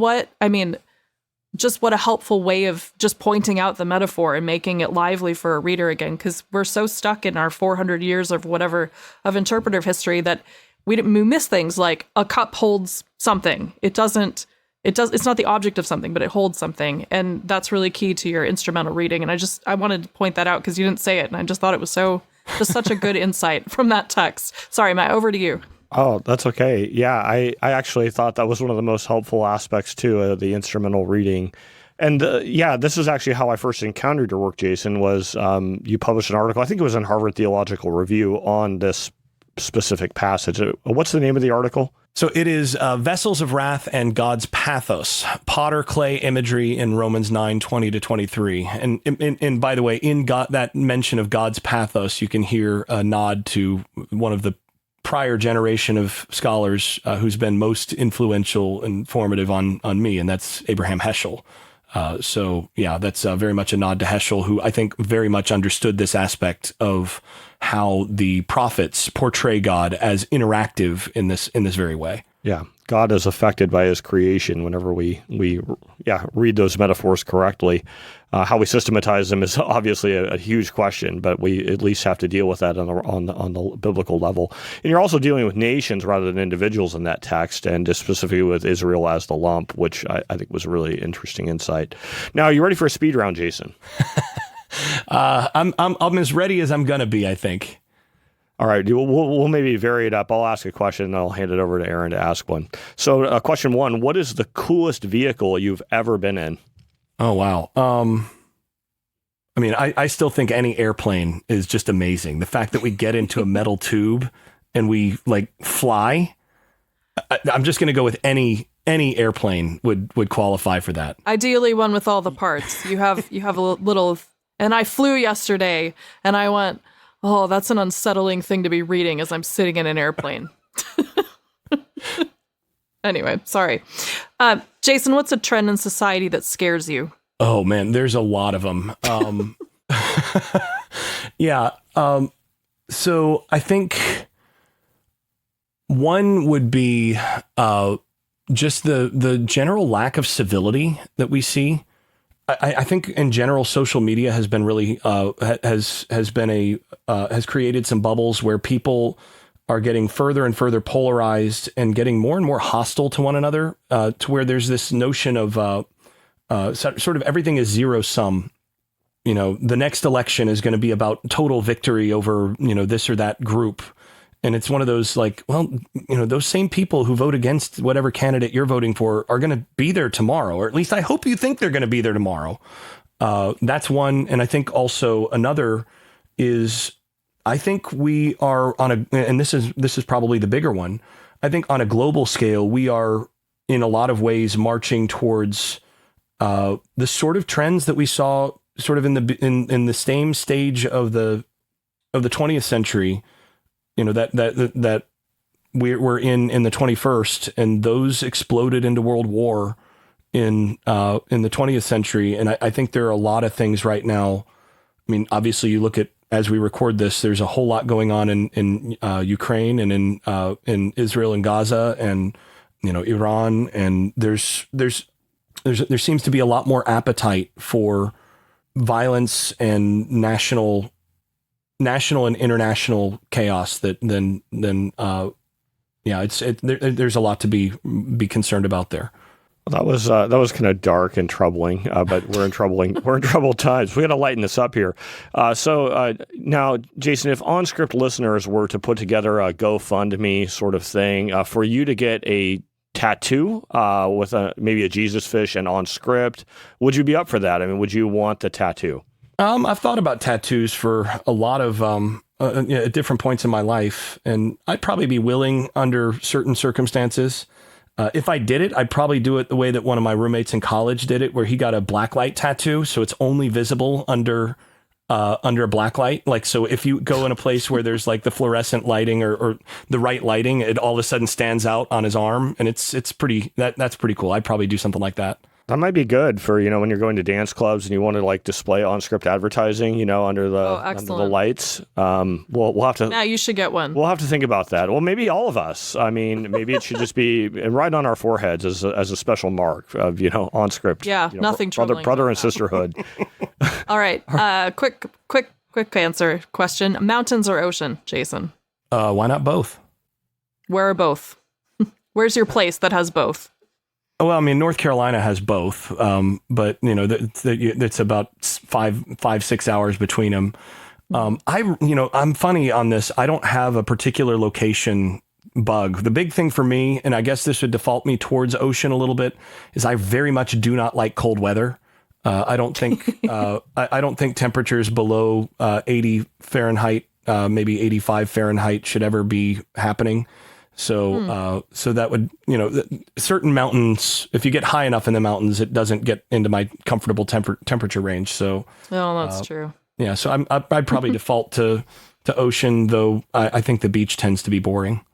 just what a helpful way of just pointing out the metaphor and making it lively for a reader again, because we're so stuck in our 400 years of whatever of interpretive history that we miss things like a cup holds something. It's not the object of something, but it holds something. And that's really key to your instrumental reading. And I wanted to point that out because you didn't say it. And I just thought it was just such a good insight from that text. Sorry, Matt, over to you. Oh, that's okay. Yeah, I actually thought that was one of the most helpful aspects too, the instrumental reading. And this is actually how I first encountered your work, Jason, was you published an article, I think it was in Harvard Theological Review, on this specific passage. What's the name of the article? So it is Vessels of Wrath and God's Pathos, potter clay imagery in Romans 9:20-23. And by the way, in that mention of God's pathos, you can hear a nod to one of the prior generation of scholars who's been most influential and formative on me, and that's Abraham Heschel. That's very much a nod to Heschel, who I think very much understood this aspect of how the prophets portray God as interactive in this very way. Yeah, God is affected by his creation whenever we read those metaphors correctly. How we systematize them is obviously a huge question, but we at least have to deal with that on the biblical level. And you're also dealing with nations rather than individuals in that text, and just specifically with Israel as the lump, which I think was a really interesting insight. Now, are you ready for a speed round, Jason? I'm as ready as I'm gonna be, I think. All right, we'll maybe vary it up. I'll ask a question, and I'll hand it over to Erin to ask one. So, question one: what is the coolest vehicle you've ever been in? Oh, wow. I still think any airplane is just amazing. The fact that we get into a metal tube and we like fly. I'm just going to go with any airplane would qualify for that. Ideally, one with all the parts. You have a little. And I flew yesterday, and I went, oh, that's an unsettling thing to be reading as I'm sitting in an airplane. Anyway, sorry. Jason, what's a trend in society that scares you? Oh, man, there's a lot of them. So I think one would be just the general lack of civility that we see. I think in general, social media has been really has created some bubbles where people are getting further and further polarized and getting more and more hostile to one another, to where there's this notion of sort of everything is zero sum. You know, the next election is going to be about total victory over, this or that group. And it's one of those like, well, those same people who vote against whatever candidate you're voting for are going to be there tomorrow, or at least I hope you think they're going to be there tomorrow. That's one. And I think also another is, I think we are and this is probably the bigger one. I think on a global scale, we are in a lot of ways marching towards the sort of trends that we saw sort of in the same stage of the 20th century. That we're in the 21st, and those exploded into World War in the 20th century. And I think there are a lot of things right now. I mean, obviously, you look at, as we record this, there's a whole lot going on in Ukraine and in Israel and Gaza and Iran, and there seems to be a lot more appetite for violence and national and international chaos than there's a lot to be concerned about there. That was kind of dark and troubling, but we're in troubled times. We got to lighten this up here. So now, Jason, if OnScript listeners were to put together a GoFundMe sort of thing for you to get a tattoo with maybe a Jesus fish and OnScript, would you be up for that? I mean, would you want the tattoo? I've thought about tattoos for a lot of at different points in my life, and I'd probably be willing under certain circumstances. If I did it, I'd probably do it the way that one of my roommates in college did it, where he got a blacklight tattoo, so it's only visible under a blacklight. Like, so if you go in a place where there's like the fluorescent lighting or the right lighting, it all of a sudden stands out on his arm, and it's pretty. That's pretty cool. I'd probably do something like that. That might be good for, when you're going to dance clubs and you want to like display on-script advertising, under the lights. We'll have to. Now you should get one. We'll have to think about that. Well, maybe all of us. I mean, maybe it should just be right on our foreheads as a special mark of, on-script. Yeah, nothing troubling. Brother and sisterhood. All right. Quick answer question. Mountains or ocean, Jason? Why not both? Where are both? Where's your place that has both? Well, I mean, North Carolina has both, but it's about 5-6 hours between them. I'm funny on this. I don't have a particular location bug. The big thing for me, and I guess this would default me towards ocean a little bit, is I very much do not like cold weather. I don't think I don't think temperatures below 80 Fahrenheit, maybe 85 Fahrenheit should ever be happening. So that would, certain mountains, if you get high enough in the mountains, it doesn't get into my comfortable temperature range. So, that's true. Yeah. So I'd probably default to ocean, though I think the beach tends to be boring.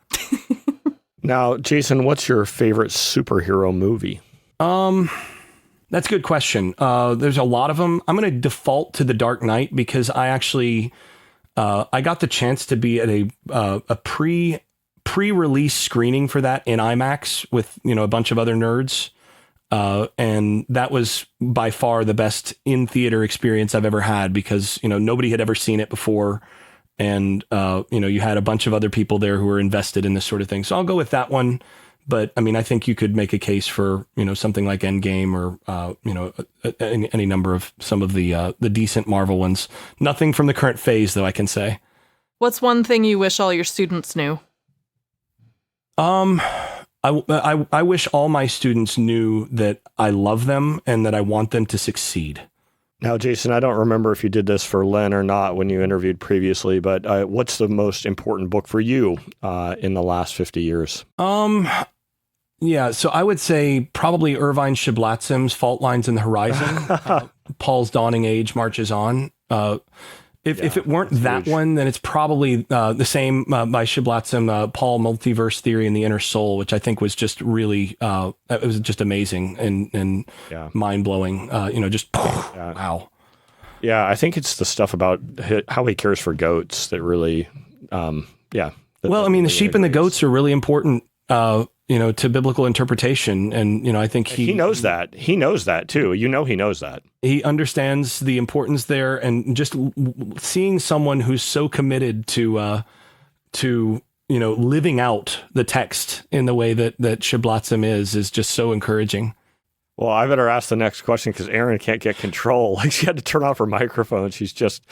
Now, Jason, what's your favorite superhero movie? That's a good question. There's a lot of them. I'm going to default to The Dark Knight because I actually, I got the chance to be at a pre-release screening for that in IMAX with, a bunch of other nerds. And that was by far the best in-theater experience I've ever had because, nobody had ever seen it before. And, you had a bunch of other people there who were invested in this sort of thing. So I'll go with that one. But I mean, I think you could make a case for, something like Endgame or, any number of some of the decent Marvel ones. Nothing from the current phase, though, I can say. What's one thing you wish all your students knew? I wish all my students knew that I love them and that I want them to succeed. Now, Jason, I don't remember if you did this for Len or not when you interviewed previously, but what's the most important book for you in the last 50 years? Yeah, so I would say probably Irvine Shiblatzim's Fault Lines in the Horizon. Paul's Dawning Age Marches On. If it weren't that huge one, then it's probably the same by Shiblatzim, Paul, Multiverse Theory and the Inner Soul, which I think was just really, it was just amazing and mind-blowing. Wow. Yeah, I think it's the stuff about how he cares for goats that really, Well, I mean, the sheep and the goats are really important, to biblical interpretation. And, I think he knows that. He knows that too. He knows that. He understands the importance there, and just seeing someone who's so committed to living out the text in the way that Shiblatzim is just so encouraging. Well, I better ask the next question because Erin can't get control. Like, she had to turn off her microphone. She's just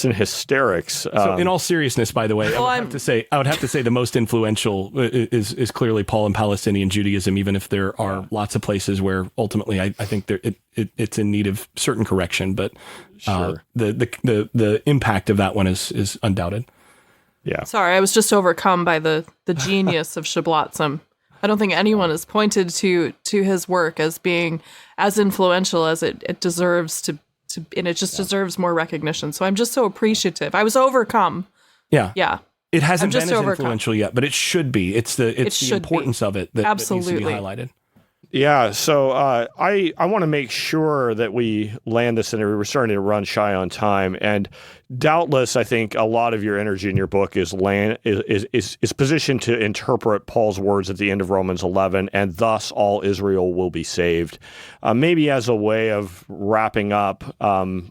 in hysterics. So, in all seriousness, by the way, I would have to say the most influential is clearly Paul and Palestinian Judaism, even if there are lots of places where ultimately I think it's in need of certain correction. But sure. The impact of that one is undoubted. Yeah. Sorry, I was just overcome by the genius of Shiblatzim. I don't think anyone has pointed to his work as being as influential as it deserves to and it just deserves more recognition. So I'm just so appreciative. I was overcome. Yeah. Yeah. It hasn't been as influential yet, but it should be. It's the importance of it that needs to be highlighted. Yeah, so I want to make sure that we land this interview. We're starting to run shy on time, and doubtless, I think a lot of your energy in your book is positioned to interpret Paul's words at the end of Romans 11, and thus all Israel will be saved. Maybe as a way of wrapping up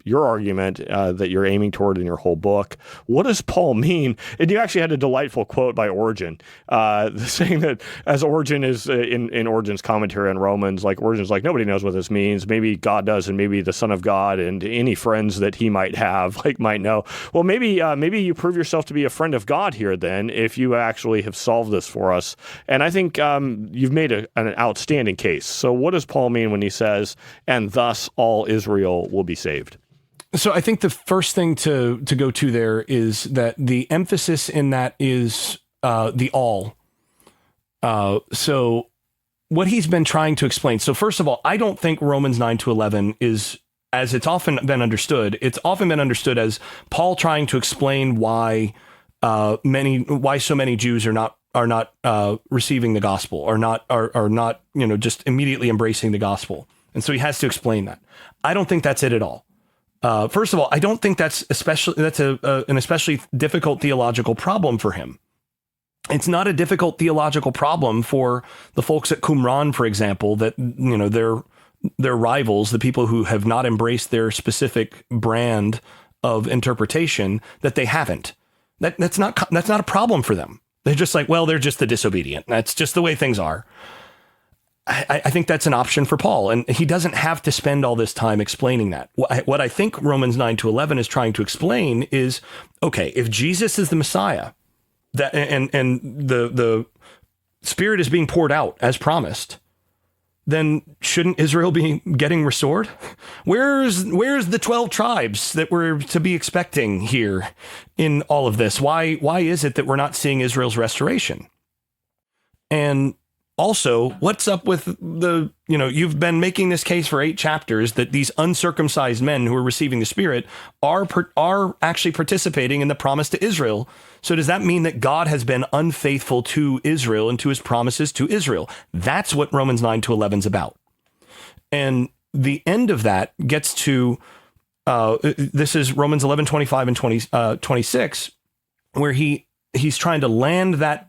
your argument that you're aiming toward in your whole book, what does Paul mean? And you actually had a delightful quote by Origen, saying that as Origen is in Origen's commentary on Romans, Origen's like, nobody knows what this means. Maybe God does, and maybe the Son of God and any friends that he might have might know. Well, maybe you prove yourself to be a friend of God here then, if you actually have solved this for us. And I think you've made an outstanding case. So what does Paul mean when he says, and thus all Israel will be saved? So I think the first thing to go to there is that the emphasis in that is the all. So what he's been trying to explain. So first of all, I don't think Romans 9-11 is, as it's often been understood, as Paul trying to explain why so many Jews are not receiving the gospel, are not just immediately embracing the gospel. And so he has to explain that. I don't think that's it at all. First of all, I don't think that's an especially difficult theological problem for him. It's not a difficult theological problem for the folks at Qumran, for example, that their rivals, the people who have not embraced their specific brand of interpretation, that they haven't. That's not a problem for them. They're just like, well, they're just the disobedient. That's just the way things are. I think that's an option for Paul, and he doesn't have to spend all this time explaining that. What I think Romans 9-11 is trying to explain is, okay, if Jesus is the Messiah, that and the Spirit is being poured out as promised, then shouldn't Israel be getting restored? Where's the 12 tribes that we're to be expecting here in all of this? Why is it that we're not seeing Israel's restoration? And also, what's up with you've been making this case for 8 chapters that these uncircumcised men who are receiving the Spirit are actually participating in the promise to Israel. So does that mean that God has been unfaithful to Israel and to his promises to Israel? That's what Romans 9-11 is about. And the end of that gets to, this is Romans 11:25 and 26, where he's trying to land that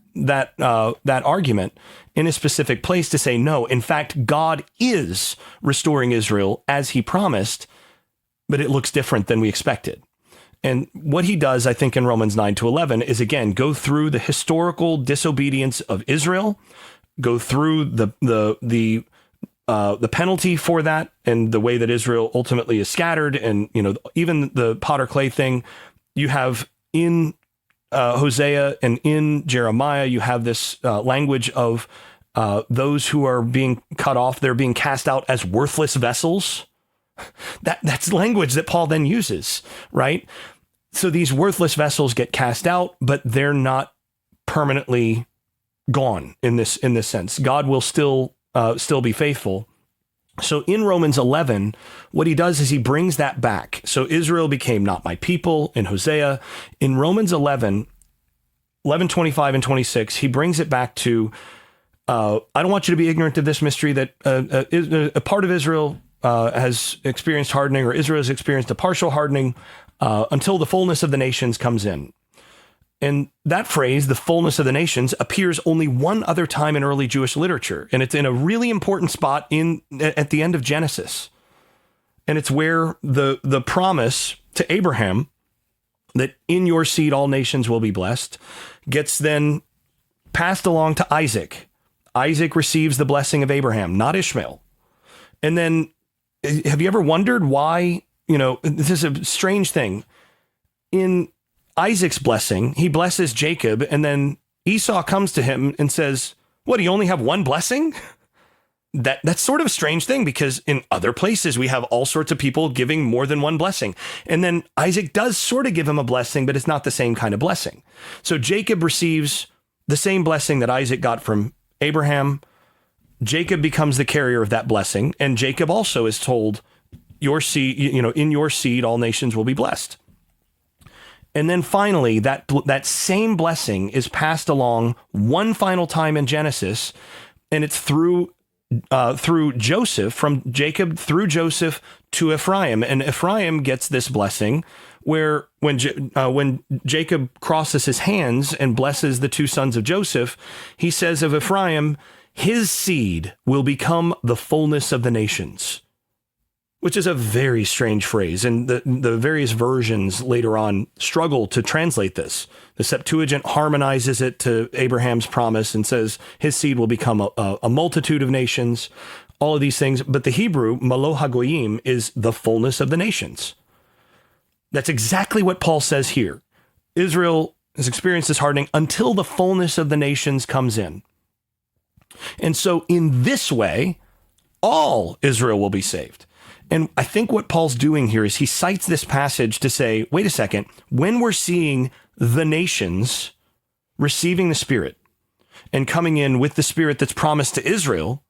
argument in a specific place to say, no, in fact, God is restoring Israel as he promised, but it looks different than we expected. And what he does, I think, in Romans 9-11 is, again, go through the historical disobedience of Israel, go through the penalty for that and the way that Israel ultimately is scattered. And, even the potter clay thing you have in Hosea and in Jeremiah, you have this language of those who are being cut off, they're being cast out as worthless vessels. That's language that Paul then uses, right? So these worthless vessels get cast out, but they're not permanently gone in this sense. God will still be faithful. So in Romans 11, what he does is he brings that back. So Israel became not my people in Hosea. In Romans 11:25 and 26, he brings it back to, I don't want you to be ignorant of this mystery that a part of Israel has experienced hardening, or Israel has experienced a partial hardening until the fullness of the nations comes in. And that phrase, the fullness of the nations, appears only one other time in early Jewish literature. And it's in a really important spot at the end of Genesis. And it's where the promise to Abraham that in your seed all nations will be blessed gets then passed along to Isaac. Isaac receives the blessing of Abraham, not Ishmael. And then, have you ever wondered why, this is a strange thing. In Isaac's blessing, he blesses Jacob, and then Esau comes to him and says, what, do you only have one blessing? That's sort of a strange thing, because in other places we have all sorts of people giving more than one blessing. And then Isaac does sort of give him a blessing, but it's not the same kind of blessing. So Jacob receives the same blessing that Isaac got from Abraham. Jacob becomes the carrier of that blessing. And Jacob also is told, your seed, in your seed, all nations will be blessed. And then finally, that same blessing is passed along one final time in Genesis, and it's through Joseph, from Jacob through Joseph to Ephraim. And Ephraim gets this blessing where when Jacob crosses his hands and blesses the 2 sons of Joseph, he says of Ephraim, his seed will become the fullness of the nations, which is a very strange phrase. And the various versions later on struggle to translate this. The Septuagint harmonizes it to Abraham's promise and says his seed will become a multitude of nations, all of these things. But the Hebrew, malo hagoyim, is the fullness of the nations. That's exactly what Paul says here. Israel has experienced this hardening until the fullness of the nations comes in. And so in this way, all Israel will be saved. And I think what Paul's doing here is he cites this passage to say, wait a second, when we're seeing the nations receiving the Spirit and coming in with the Spirit that's promised to Israel,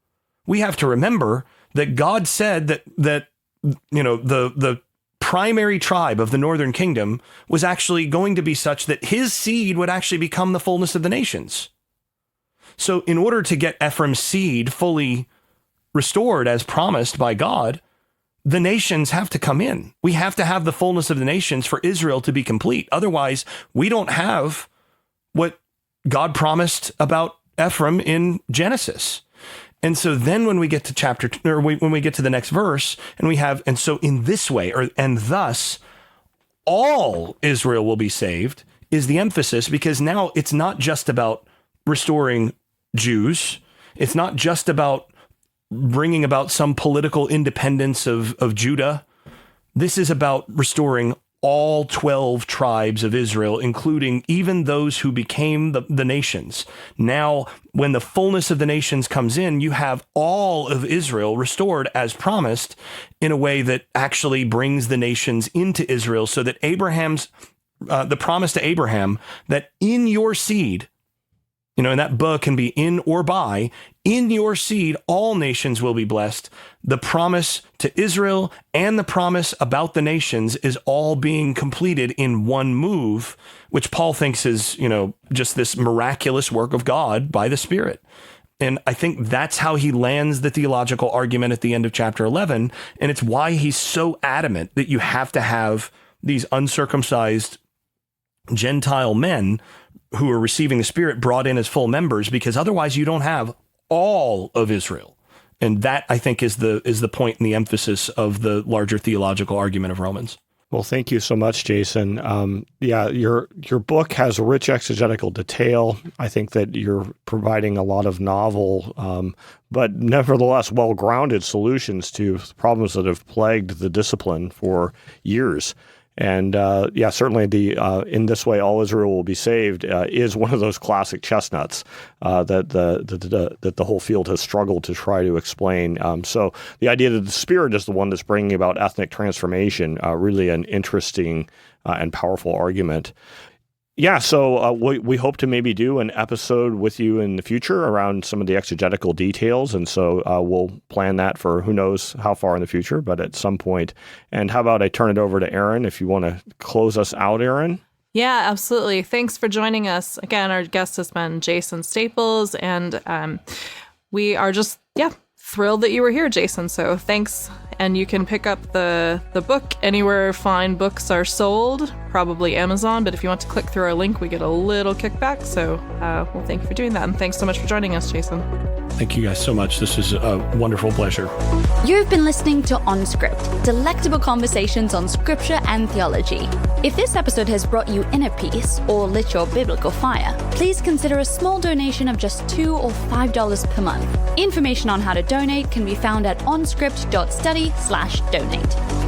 we have to remember that God said that the primary tribe of the northern kingdom was actually going to be such that his seed would actually become the fullness of the nations. So in order to get Ephraim's seed fully restored as promised by God, the nations have to come in. We have to have the fullness of the nations for Israel to be complete. Otherwise, we don't have what God promised about Ephraim in Genesis. And so then when we get to when we get to the next verse, and so in this way, and thus all Israel will be saved, is the emphasis, because now it's not just about restoring Jews. It's not just about bringing about some political independence of Judah. This is about restoring all 12 tribes of Israel, including even those who became the nations. Now, when the fullness of the nations comes in, you have all of Israel restored as promised in a way that actually brings the nations into Israel, so that the promise to Abraham that in your seed, and that book can be in or by, in your seed, all nations will be blessed. The promise to Israel and the promise about the nations is all being completed in one move, which Paul thinks is, just this miraculous work of God by the Spirit. And I think that's how he lands the theological argument at the end of chapter 11. And it's why he's so adamant that you have to have these uncircumcised Gentile men who are receiving the Spirit brought in as full members, because otherwise you don't have all of Israel. And that, I think, is the point and the emphasis of the larger theological argument of Romans. Well, thank you so much, Jason. Your book has rich exegetical detail. I think that you're providing a lot of novel, but nevertheless well-grounded solutions to problems that have plagued the discipline for years. And certainly in this way, all Israel will be saved is one of those classic chestnuts that the whole field has struggled to try to explain. So the idea that the Spirit is the one that's bringing about ethnic transformation, really an interesting and powerful argument. Yeah, so we hope to maybe do an episode with you in the future around some of the exegetical details, and so we'll plan that for who knows how far in the future, but at some point. And how about I turn it over to Erin if you want to close us out, Erin? Yeah, absolutely. Thanks for joining us. Again, our guest has been Jason Staples, and we are just, thrilled that you were here, Jason. So thanks. And you can pick up the book anywhere fine books are sold, probably Amazon. But if you want to click through our link, we get a little kickback. So thank you for doing that. And thanks so much for joining us, Jason. Thank you guys so much. This is a wonderful pleasure. You've been listening to On Script, delectable conversations on scripture and theology. If this episode has brought you inner peace or lit your biblical fire, please consider a small donation of just $2 or $5 per month. Information on how to donate can be found at onscript.study/donate.